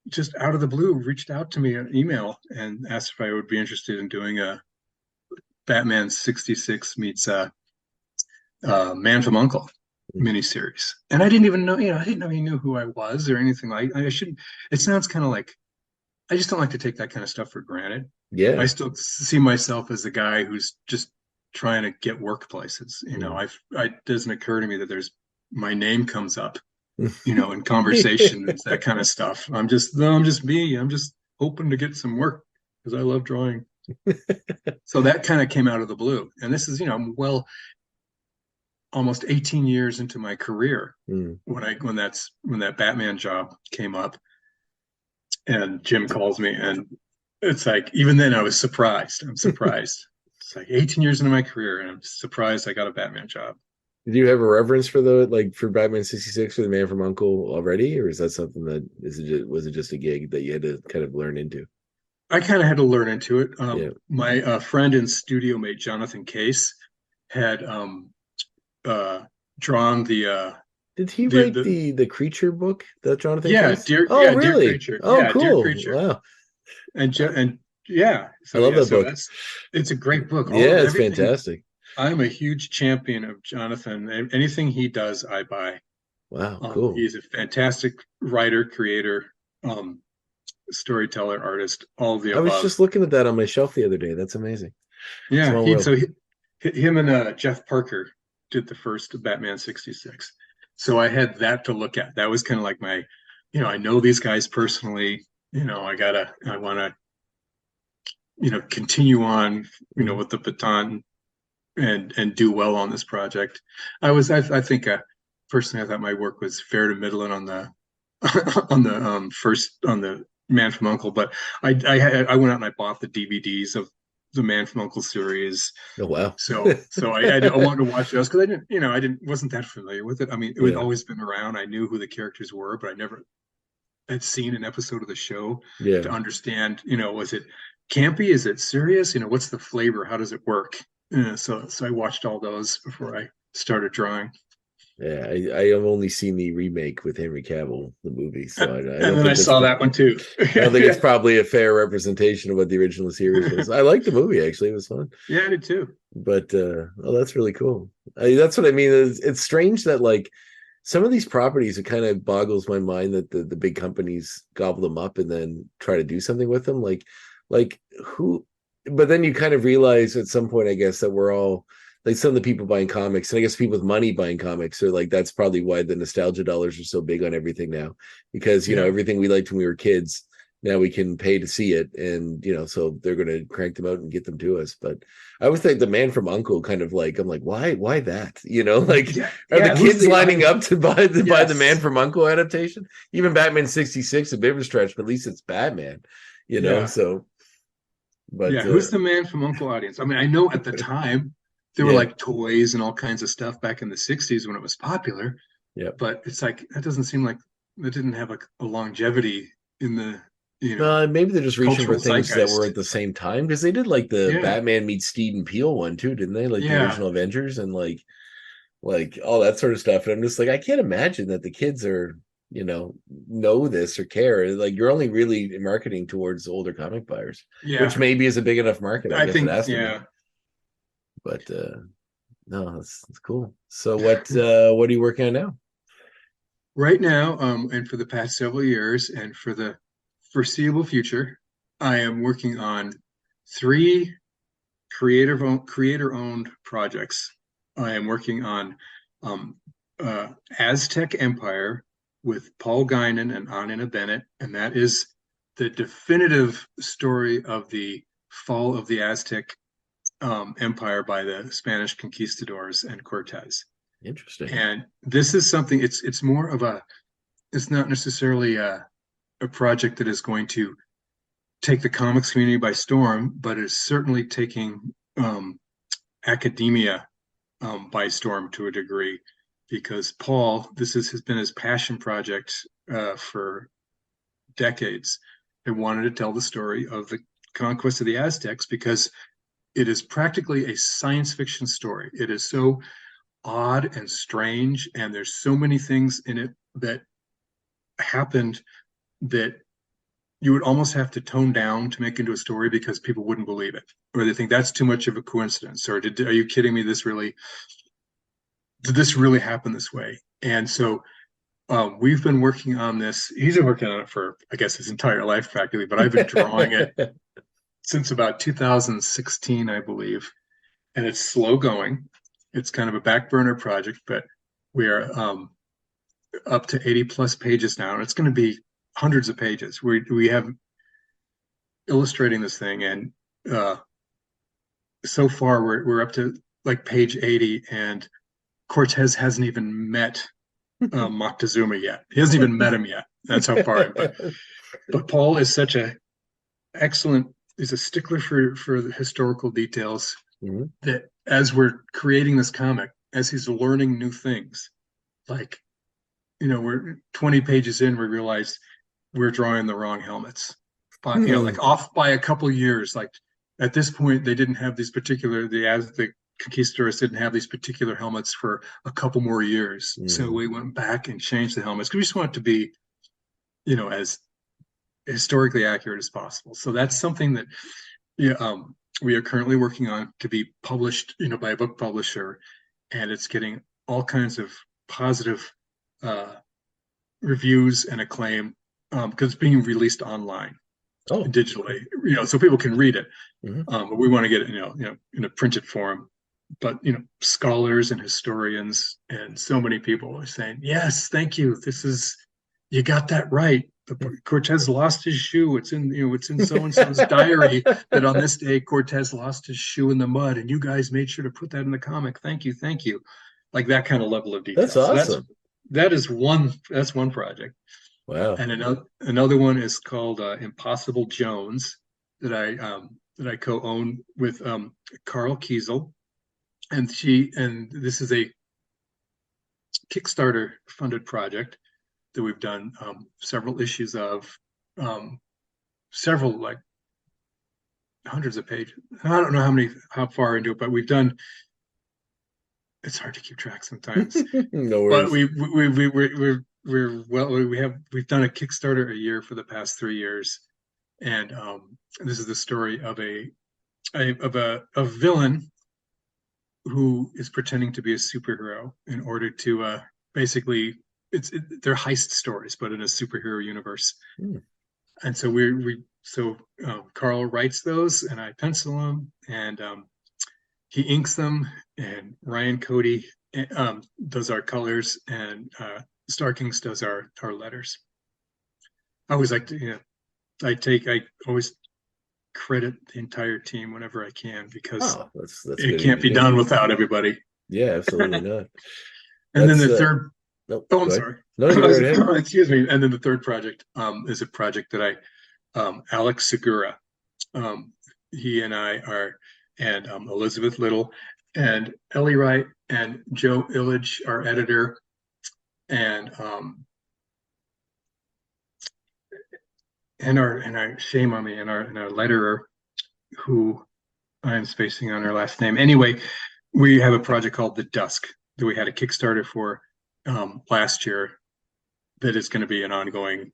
just out of the blue reached out to me an email and asked if I would be interested in doing a Batman 66 meets Man from Uncle miniseries. And I didn't even know, I didn't know he knew who I was or anything like. I shouldn't. It sounds kind of like I just don't like to take that kind of stuff for granted. I Yeah. still see myself as the guy who's just trying to get workplaces. Mm. I it doesn't occur to me that there's my name comes up, in conversation and that kind of stuff. I'm just no, I'm just me. I'm just hoping to get some work because I love drawing. So that kind of came out of the blue. And this is, I'm well almost 18 years into my career Mm. when that Batman job came up and Jim calls me and it's like even then I was surprised. I'm surprised. It's like 18 years into my career and I'm surprised I got a Batman job. Did you have a reverence for for Batman 66 or the Man from Uncle already, or is that something that was it just a gig that you had to kind of learn into? I kind of had to learn into it. Yeah. My friend and studio mate Jonathan Case had uh, drawn Did he write the the creature book that Jonathan yeah Case? Oh, Dear really? Creature, Oh, Dear cool. Creature, Wow. and yeah, I love that book. it's a great book. All Yeah, of it's everything. fantastic. I'm a huge champion of Jonathan. Anything he does, I buy. Wow, cool. He's a fantastic writer, creator, um, storyteller, artist, all of the I was above. just looking at that on my shelf the other day. That's amazing. Yeah, Small world. him and Jeff Parker did the first Batman 66. So I had that to look at. That was kind of like my, I know these guys personally. I want to, continue on, Mhm. with the baton and do well on this project. I think personally, I thought my work was fair to middling on the first on the Man from Uncle, but I went out and I bought the DVDs of the Man from Uncle series. Oh, wow. So I wanted to watch those because I wasn't that familiar with it. I mean, it had Yeah. always been around. I knew who the characters were, but I never had seen an episode of the show Yeah. to understand. Was it campy? Is it serious? What's the flavor? How does it work? So I watched all those before I started drawing. Yeah, I have only seen the remake with Henry Cavill, the movie, so I And don't then I think saw that one too. I don't think it's Yeah, probably a fair representation of what the original series was. I liked the movie, actually; it was fun. yeah, I did too. But that's really cool. That's what I mean. It's strange that like some of these properties, it kind of boggles my mind that the big companies gobble them up and then try to do something with them. Like who? But then you kind of realize at some point, I guess, that we're all like some of the people buying comics, and I guess people with money buying comics are like that's probably why the nostalgia dollars are so big on everything now, because Yeah. everything we liked when we were kids. now we can pay to see it, and so they're going to crank them out and get them to us. But I always think the Man from U.N.C.L.E. kind of like, I'm like, why that? Like, Yeah, are yeah. the kids lining up to buy the Yes, Man from U.N.C.L.E. adaptation? Even Batman 66, a bit of a stretch, but at least it's Batman, yeah, So, but yeah. Who's the Man from U.N.C.L.E. audience? I mean, I know at the time there were yeah, like toys and all kinds of stuff back in the '60s when it was popular, yeah. but it's like that doesn't seem like it didn't have a longevity in the Maybe they're just reaching for cultural things that were zeitgeist. at the same time, because they did like the Yeah, Batman meets Steed and Peele one too, didn't they? Like the yeah, original Avengers and like all that sort of stuff. And I'm just like, I can't imagine that the kids are, know this or care. Like, you're only really marketing towards older comic buyers, which yeah. maybe is a big enough market. I I guess it think has to be. yeah. But no, that's cool. So what are you working on now? Right now, and for the past several years, and for the foreseeable future, I am working on three creator-owned projects. I am working on um, Aztec Empire with Paul Guinan and Anina Bennett, and that is the definitive story of the fall of the Aztec empire by the Spanish conquistadors and Cortez. Interesting. And this is something. It's more of a. It's not necessarily a project that is going to take the comics community by storm, but is certainly taking academia by storm to a degree, because Paul, has been his passion project for decades. He wanted to tell the story of the conquest of the Aztecs because it is practically a science fiction story. It is so odd and strange, and there's so many things in it that happened that you would almost have to tone down to make into a story because people wouldn't believe it, or they think that's too much of a coincidence, or are you kidding me? Did this really happen this way? And so we've been working on this. He's been working on it for, I guess, his entire life practically, but I've been drawing it since about 2016, I believe, and it's slow going. It's kind of a back burner project, but we are up to 80 plus pages now, and it's going to be hundreds of pages. We have illustrating this thing, and uh, so far we're up to like page 80, and Cortez hasn't even met Moctezuma yet. He hasn't even met him yet. That's how far in. But Paul is such a excellent. He's a stickler for the historical details. Mm-hmm. That as we're creating this comic, as he's learning new things, like we're 20 pages in, we realize we're drawing the wrong helmets. But like off by a couple years. Like at this point, they didn't have these particular the conquistadors didn't have these particular helmets for a couple more years. So we went back and changed the helmets because we just want it to be, as historically accurate as possible. So that's something that we are currently working on to be published, by a book publisher, and it's getting all kinds of positive reviews and acclaim because it's being released online. Oh, digitally, so people can read it. mm-hmm. But we want to get it, in a printed form. But scholars and historians and so many people are saying, "Yes, thank you. You got that right. Cortez lost his shoe. It's in so and so's diary that on this day Cortez lost his shoe in the mud, and you guys made sure to put that in the comic. Thank you." Like that kind of level of detail. That's awesome. So that's one project. Wow. And another one is called Impossible Jones that I co-own with Carl Kiesel, and this is a Kickstarter funded project that we've done several issues of, several like hundreds of pages. I don't know how far into it, but we've done. It's hard to keep track sometimes. No But worries. we've done a Kickstarter a year for the past 3 years, and this is the story of a villain who is pretending to be a superhero in order to basically they're heist stories, but in a superhero universe. And so Carl writes those, and I pencil them, and he inks them, and Ryan Cody does our colors, and Starkings does our letters. I always like to I always credit the entire team whenever I can, because Oh, that's it good of you can't to be do. done without everybody. Yeah, absolutely not. And then That's the third, nope. oh, I'm Go ahead. sorry. No, you go right ahead. Excuse me. And then the third project is a project that Alex Segura, he and I are, and Elizabeth Little and Ellie Wright and Joe Illich, our editor, and our shame on me, and our letterer, who I'm spacing on her last name. Anyway, we have a project called The Dusk that we had a Kickstarter for last year, that is going to be an ongoing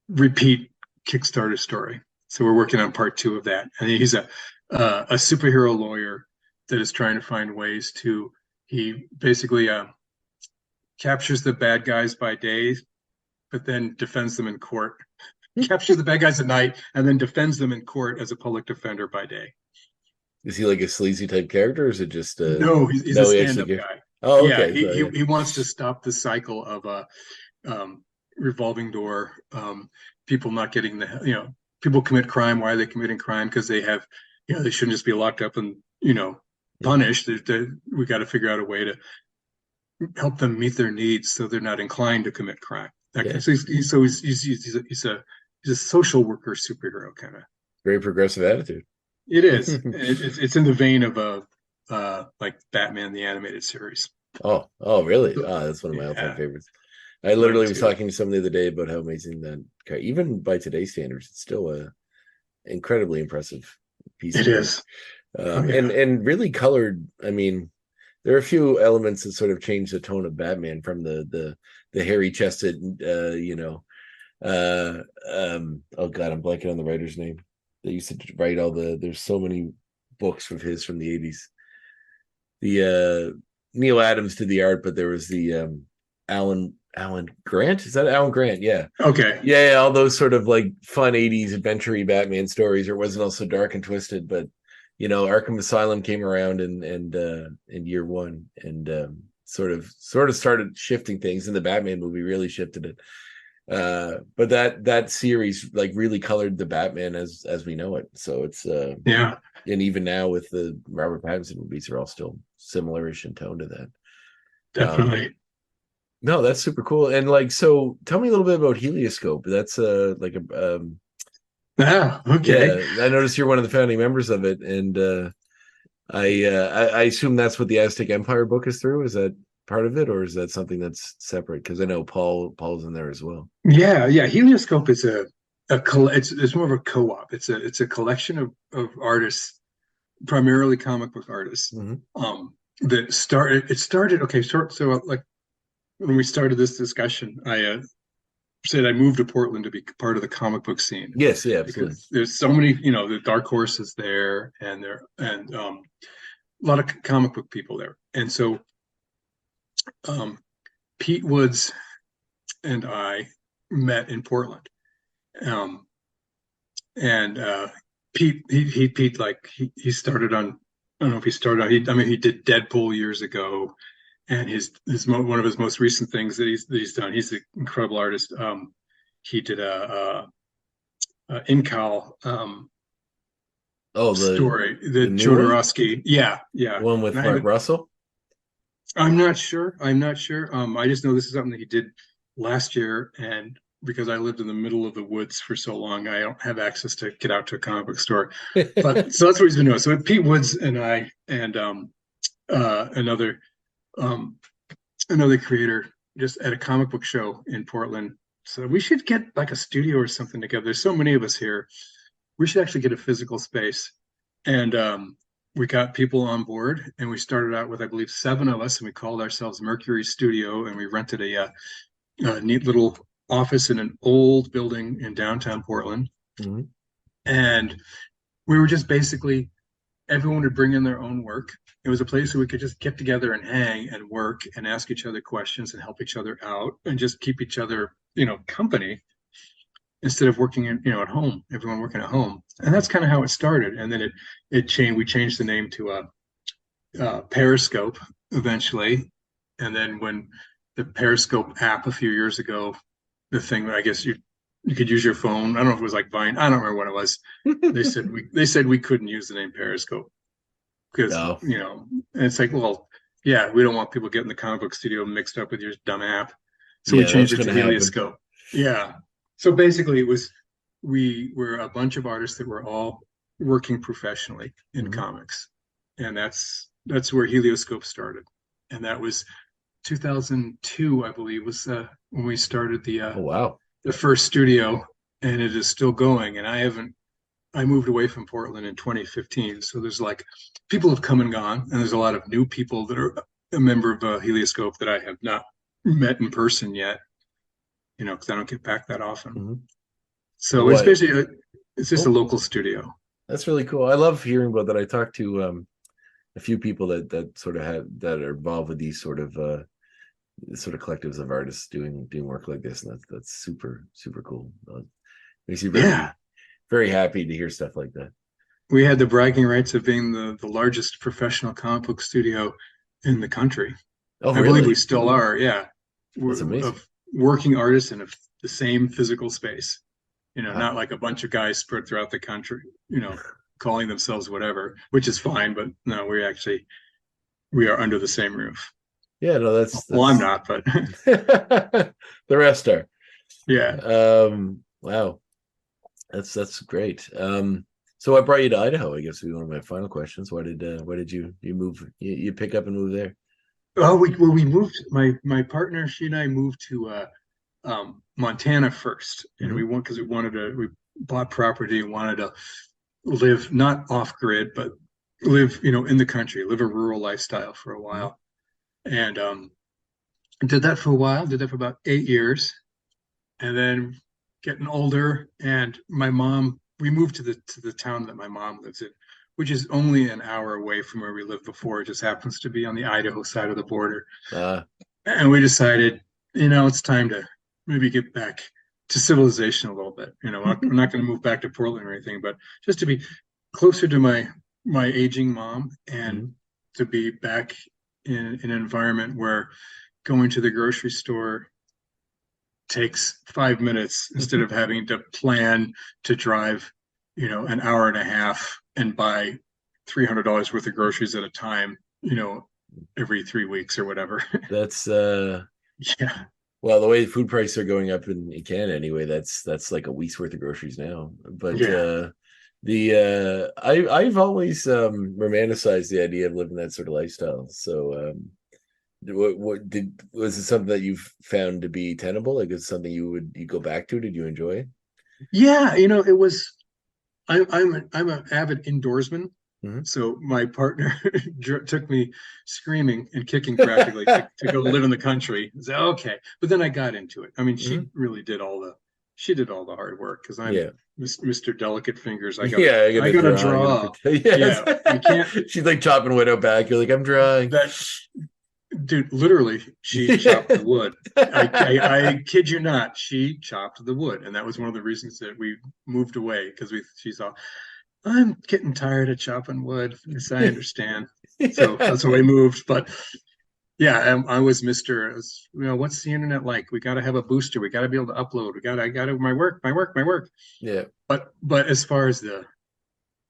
repeat Kickstarter story. So we're working on part 2 of that. And he's a superhero lawyer that is trying to find ways to. He basically captures the bad guys by day, but then defends them in court. Captures the bad guys at night and then defends them in court as a public defender by day. Is he like a sleazy type character, or is it just No, he's no? a He stand-up actually guy. Oh, Yeah, okay. So, yeah. he wants to stop the cycle of revolving door. People not getting people commit crime. Why are they committing crime? Because they have, they shouldn't just be locked up and punished. We got to figure out a way to help them meet their needs so they're not inclined to commit crime. Yeah. So he's a social worker superhero kind of. Very progressive attitude. It is. It's in the vein of like Batman the animated series. Oh, really? Oh, that's one of my all-time favorites. I literally was talking to someone the other day about how amazing that, even by today's standards, it's still a incredibly impressive piece. It is. And really colored. I mean, there are a few elements that sort of change the tone of Batman from the hairy chested, oh God, I'm blanking on the writer's name. They used to write there's so many books of his from the 80s. The Neil Adams did the art, but there was the Alan Grant. Is that Alan Grant? Yeah. Okay. Yeah, all those sort of like fun 80s adventure-y Batman stories, or it wasn't also dark and twisted, but Arkham Asylum came around in year 1 and sort of started shifting things, and the Batman movie really shifted it. But that series like really colored the Batman as we know it. So it's yeah. And even now with the Robert Pattinson movies, are all still similar-ish in tone to that. Definitely. No, that's super cool. And like, so tell me a little bit about Helioscope. That's like a okay. Yeah, I noticed you're one of the founding members of it, and I assume that's what the Aztec Empire book is through. Is that part of it, or is that something that's separate? Because I know Paul's in there as well. Yeah. Helioscope is it's more of a co-op. It's a collection of artists, primarily comic book artists. Mm-hmm. That started. Okay, so like when we started this discussion, I said I moved to Portland to be part of the comic book scene. Yes, yeah, absolutely. Because there's so many, the Dark Horse is there, and a lot of comic book people there, and so Pete Woods and I met in Portland, and Pete like he started on. I don't know if he started on. He did Deadpool years ago, and one of his most recent things that he's done. He's an incredible artist. He did a Incal story, the Jodorowsky. Yeah. One with Mark Russell. I'm not sure. I just know this is something that he did last year, and because I lived in the middle of the woods for so long, I don't have access to get out to a comic book store. But so that's what he's been doing. So Pete Woods and I and another creator just at a comic book show in Portland. So we should get like a studio or something together. There's so many of us here. We should actually get a physical space. And we got people on board, and we started out with, I believe, 7 of us, and we called ourselves Mercury Studio, and we rented a neat little office in an old building in downtown Portland. Mm-hmm. And we were just basically, everyone would bring in their own work. It was a place where we could just get together and hang and work and ask each other questions and help each other out and just keep each other, company, instead of working at home, everyone working at home. And that's kind of how it started. And then it changed. We changed the name to Periscope eventually. And then when the Periscope app a few years ago, the thing that I guess you could use your phone. I don't know if it was like Vine. I don't remember what it was. They said we couldn't use the name Periscope because No. and it's like, well, yeah, we don't want people getting the comic book studio mixed up with your dumb app, so we Yeah, that's changed it to gonna happen. Helioscope. Yeah, so basically, we were a bunch of artists that were all working professionally in Mhm. comics, and that's where Helioscope started, and that was 2002, I believe, was when we started Oh wow. the first studio, and it is still going. And I moved away from Portland in 2015, so there's like people have come and gone, and there's a lot of new people that are a member of Helioscope that I have not met in person yet, because I don't get back that often. Mm-hmm. So it's What? basically it's just a Oh, local studio. that's really cool. I love hearing about that. I talked to a few people that sort of had that are involved with these sort of collectives of artists doing work like this, and that's super super cool. Makes you Yeah, very happy to hear stuff like that. we had the bragging rights of being the largest professional comic book studio in the country. Oh, I believe we really? still are. Yeah, That's amazing. of working artists in the same physical space. Wow. Not like a bunch of guys spread throughout the country. Calling themselves whatever, which is fine. But no, we are under the same roof. Yeah, no, Well, I'm that's not, but the rest are. yeah. Wow, that's great. So what brought you to Idaho? I guess would be one of my final questions. Why did you move? You pick up and move there? Oh, we moved. My partner, she and I moved to Montana first, and Mm-hmm. we bought property and wanted to live not off grid, but live in the country, live a rural lifestyle for a Mm-hmm. while, and did that for a while. Did that for about 8 years, and then getting older, and my mom. We moved to the town that my mom lives in, which is only an hour away from where we lived before. It just happens to be on the Idaho side of the border. Uh, And we decided, it's time to maybe get back to civilization a little bit. I'm not going to move back to Portland or anything, but just to be closer to my aging mom, and mhm. to be back in an environment where going to the grocery store takes 5 minutes instead of having to plan to drive, an hour and a half and buy $300 worth of groceries at a time, every 3 weeks or whatever. That's Yeah. well, the way food prices are going up in Canada anyway, that's like a week's worth of groceries now. But Yeah. I've always romanticized the idea of living that sort of lifestyle. So was it something that you've found to be tenable? Like it's something you go back to? Did you enjoy it? Yeah, it was I'm an avid indoorsman. Mhm. So my partner took me screaming and kicking practically to go live in the country. I said, okay, but then I got into it. I mean, Mhm. she did all the hard work because I'm Yeah. Mr. Delicate Fingers. Yeah, I I gotta gotta draw. I gotta draw. pretend. Yes. Yeah, you can't. She's like chopping wood out back. You're like, I'm drawing. That dude, literally, she chopped the wood. I kid you not, she chopped the wood, and that was one of the reasons that we moved away because she saw I'm getting tired of chopping wood. Yes, I understand. So that's why we moved. But yeah, I was Mr. What's the internet like? We got to have a booster. We got to be able to upload. I got to my work. Yeah. But as far as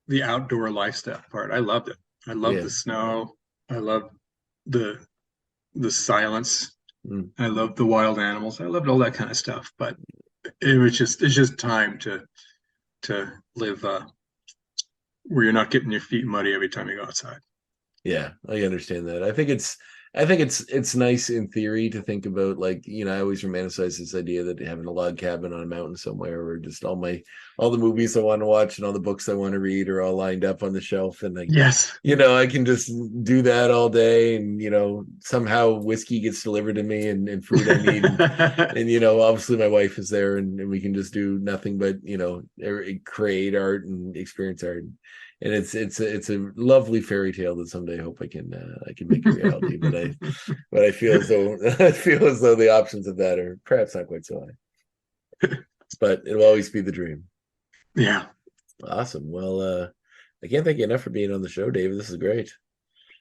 the outdoor lifestyle part, I loved it. I loved Yeah. the snow. I loved the silence. Mm. I loved the wild animals. I loved all that kind of stuff. But it's just time to live where you're not getting your feet muddy every time you go outside. Yeah, I understand that. I think it's nice in theory to think about, like, I always romanticize this idea that having a log cabin on a mountain somewhere where just all the movies I want to watch and all the books I want to read are all lined up on the shelf, and like, Yes. I can just do that all day, and somehow whiskey gets delivered to me and food I need, and obviously my wife is there, and we can just do nothing but create art and experience art. And it's a lovely fairy tale that someday I hope I can make a reality. But I feel as though the options of that are perhaps not quite so high. But it'll always be the dream. Yeah. Awesome. Well, I can't thank you enough for being on the show, David. This is great.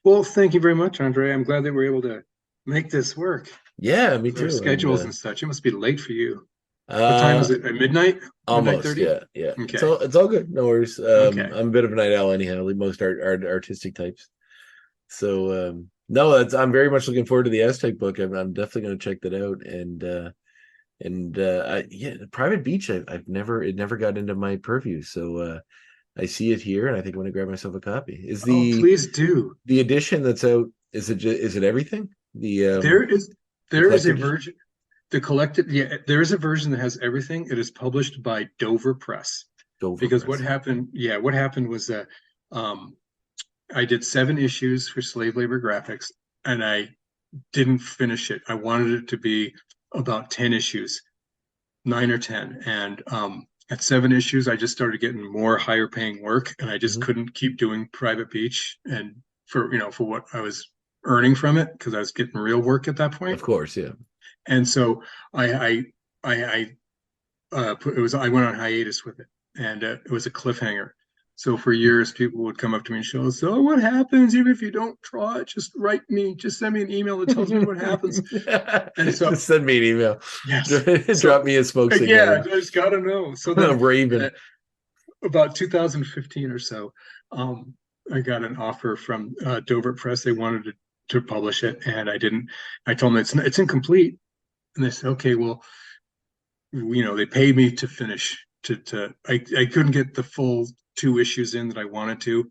Well, thank you very much, Andre. I'm glad that we're able to make this work. Yeah, me Our too. schedules And and such. It must be late for you. What time is it? At midnight? Midnight Almost, 30? yeah, yeah. Okay. It's all good. No worries. Okay. I'm a bit of a night owl anyhow, like most artistic types. So no, I'm very much looking forward to the Aztec book. I'm definitely going to check that out. Yeah, Private Beach. I've never it never got into my purview. So I see it here, and I think I'm going to grab myself a copy. Is Oh, please do. the edition that's out? Is it everything? There is The there is a collected edition? version. The collected, yeah, there is a version that has everything. It is published by Dover Press. Dover Because what Press. happened, yeah, what happened was that um, I did 7 issues for Slave Labor Graphics, and I didn't finish it. I wanted it to be about 10 issues, 9 or 10, and at 7 issues, I just started getting more higher paying work, and I just Mhm. couldn't keep doing Private Beach, and for what I was earning from it, because I was getting real work at that Of point. course, yeah. And so I went on hiatus with it, and it was a cliffhanger. So for years, people would come up to me and show, "So what happens even if you don't draw it? Just write me, just send me an email that tells me what happens." And so Just send me an email. yes, Drop so me a smoke signal. yeah, I just gotta know. So A then, raven. about 2015 or so, I got an offer from Dover Press. They wanted to publish it, and I didn't. I told them it's incomplete, and they said, "Okay, well, they paid me to finish. I couldn't get the full 2 issues in that I wanted to,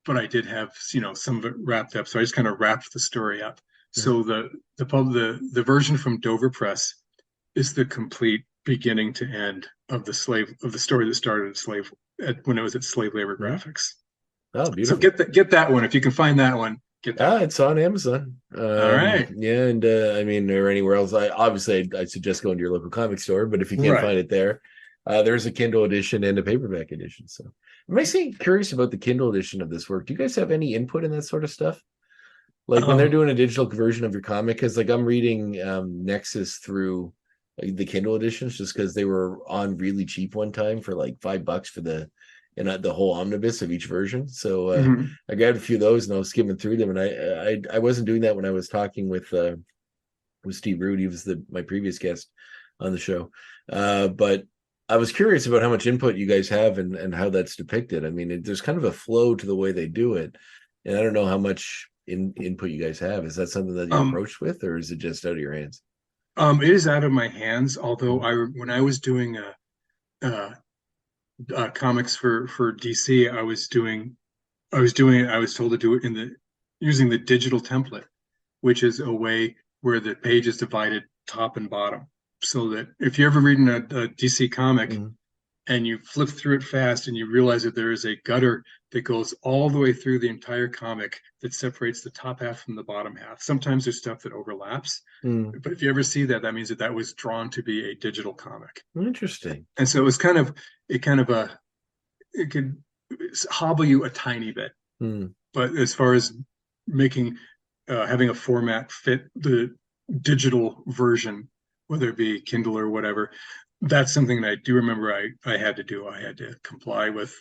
but I did have some of it wrapped up. So I just kind of wrapped the story up. Mhm. So the version from Dover Press is the complete beginning to end of the story that started when it was at Slave Labor Mhm. Graphics. Oh, So beautiful. get that one if you can find that one. Get that one. It's on Amazon. All right, Yeah, and I mean, or anywhere else. I suggest going to your local comic store, but if you can't right. find it there, there's a Kindle edition and a paperback edition. So I'm actually curious about the Kindle edition of this work. Do you guys have any input in that sort of stuff? Like when they're Um, doing a digital version of your comic, because like I'm reading Nexus through like, the Kindle editions just because they were on really cheap one time for like $5 for the whole omnibus of each version. So mhm. I grabbed a few of those and I was skimming through them. And I wasn't doing that when I was talking with Steve Rude. He was my previous guest on the show. But I was curious about how much input you guys have and how that's depicted. I mean, there's kind of a flow to the way they do it, and I don't know how much input you guys have. Is that something that you're um, approached with, or is it just out of your hands? it is out of my hands. Although Mhm. when I was doing uh, comics for DC, I was told to do it using the digital template, which is a way where the page is divided top and bottom, so that if you're ever reading a DC comic Mhm. and you flip through it fast and you realize that there is a gutter that goes all the way through the entire comic that separates the top half from the bottom half. Sometimes there's stuff that overlaps, Mhm. but if you ever see that, that means that was drawn to be a digital comic. Interesting. And so it kind of it could hobble you a tiny bit. Mhm. But as far as making having a format fit the digital version, whether it be Kindle or whatever, that's something that I do remember I had to do. I had to comply with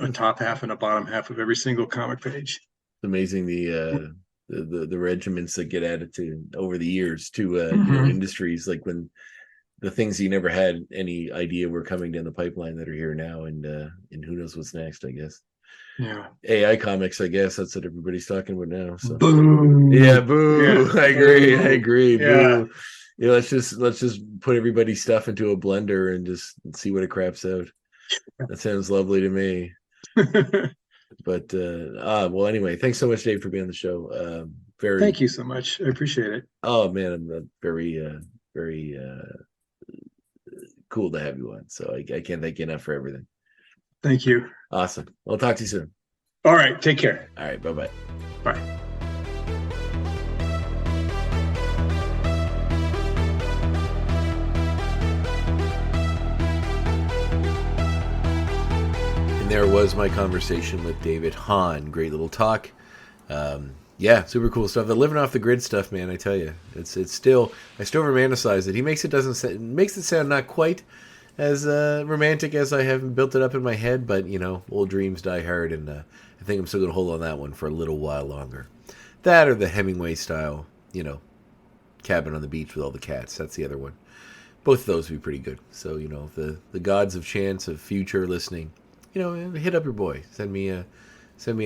a It's top half and a bottom half of every single comic page. amazing the regiments that get added to over the years to Mm-hmm. industries, like when the things you never had any idea were coming down the pipeline that are here now, and who knows what's next, I guess. Yeah. AI comics, I guess that's what everybody's talking about now. So yeah, Boo. boo. Yeah. I agree. I Boo. agree. Yeah. Boo. Yeah, let's just put everybody's stuff into a blender and just see what it craps out. That sounds lovely to me. But well, anyway, thanks so much, Dave, for being on the show. Very Thank you so much. I appreciate it. Oh man, I'm very cool to have you on. So I can't thank you enough for everything. Thank you. Awesome. I'll talk to you soon. All right. Take care. All right. Bye bye. Bye. And there was my conversation with David Hahn. Great little talk. Yeah, super cool stuff. The living off the grid stuff, man. I tell you, it's still I still romanticize it. He makes it sound not quite as romantic as I have built it up in my head, but old dreams die hard, and I think I'm still gonna hold on that one for a little while longer. That or the Hemingway style, cabin on the beach with all the cats. That's the other one. both of those would be pretty good. So, the gods of chance, of future listening, hit up your boy. Send me a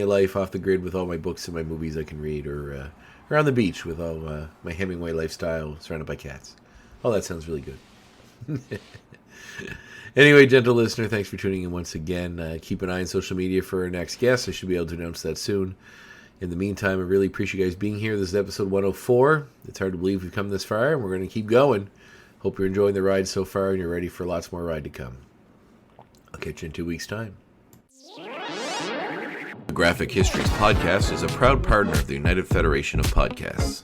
life off the grid with all my books and my movies I can read, or on the beach with all my Hemingway lifestyle surrounded by cats. Oh, that sounds really good. Anyway, gentle listener, thanks for tuning in once again. Keep an eye on social media for our next guest. I should be able to announce that soon. In the meantime, I really appreciate you guys being here. This is episode 104. It's hard to believe we've come this far, and we're going to keep going. Hope you're enjoying the ride so far, and you're ready for lots more ride to come. I'll catch you in 2 weeks' time. The Graphic Histories Podcast is a proud partner of the United Federation of Podcasts.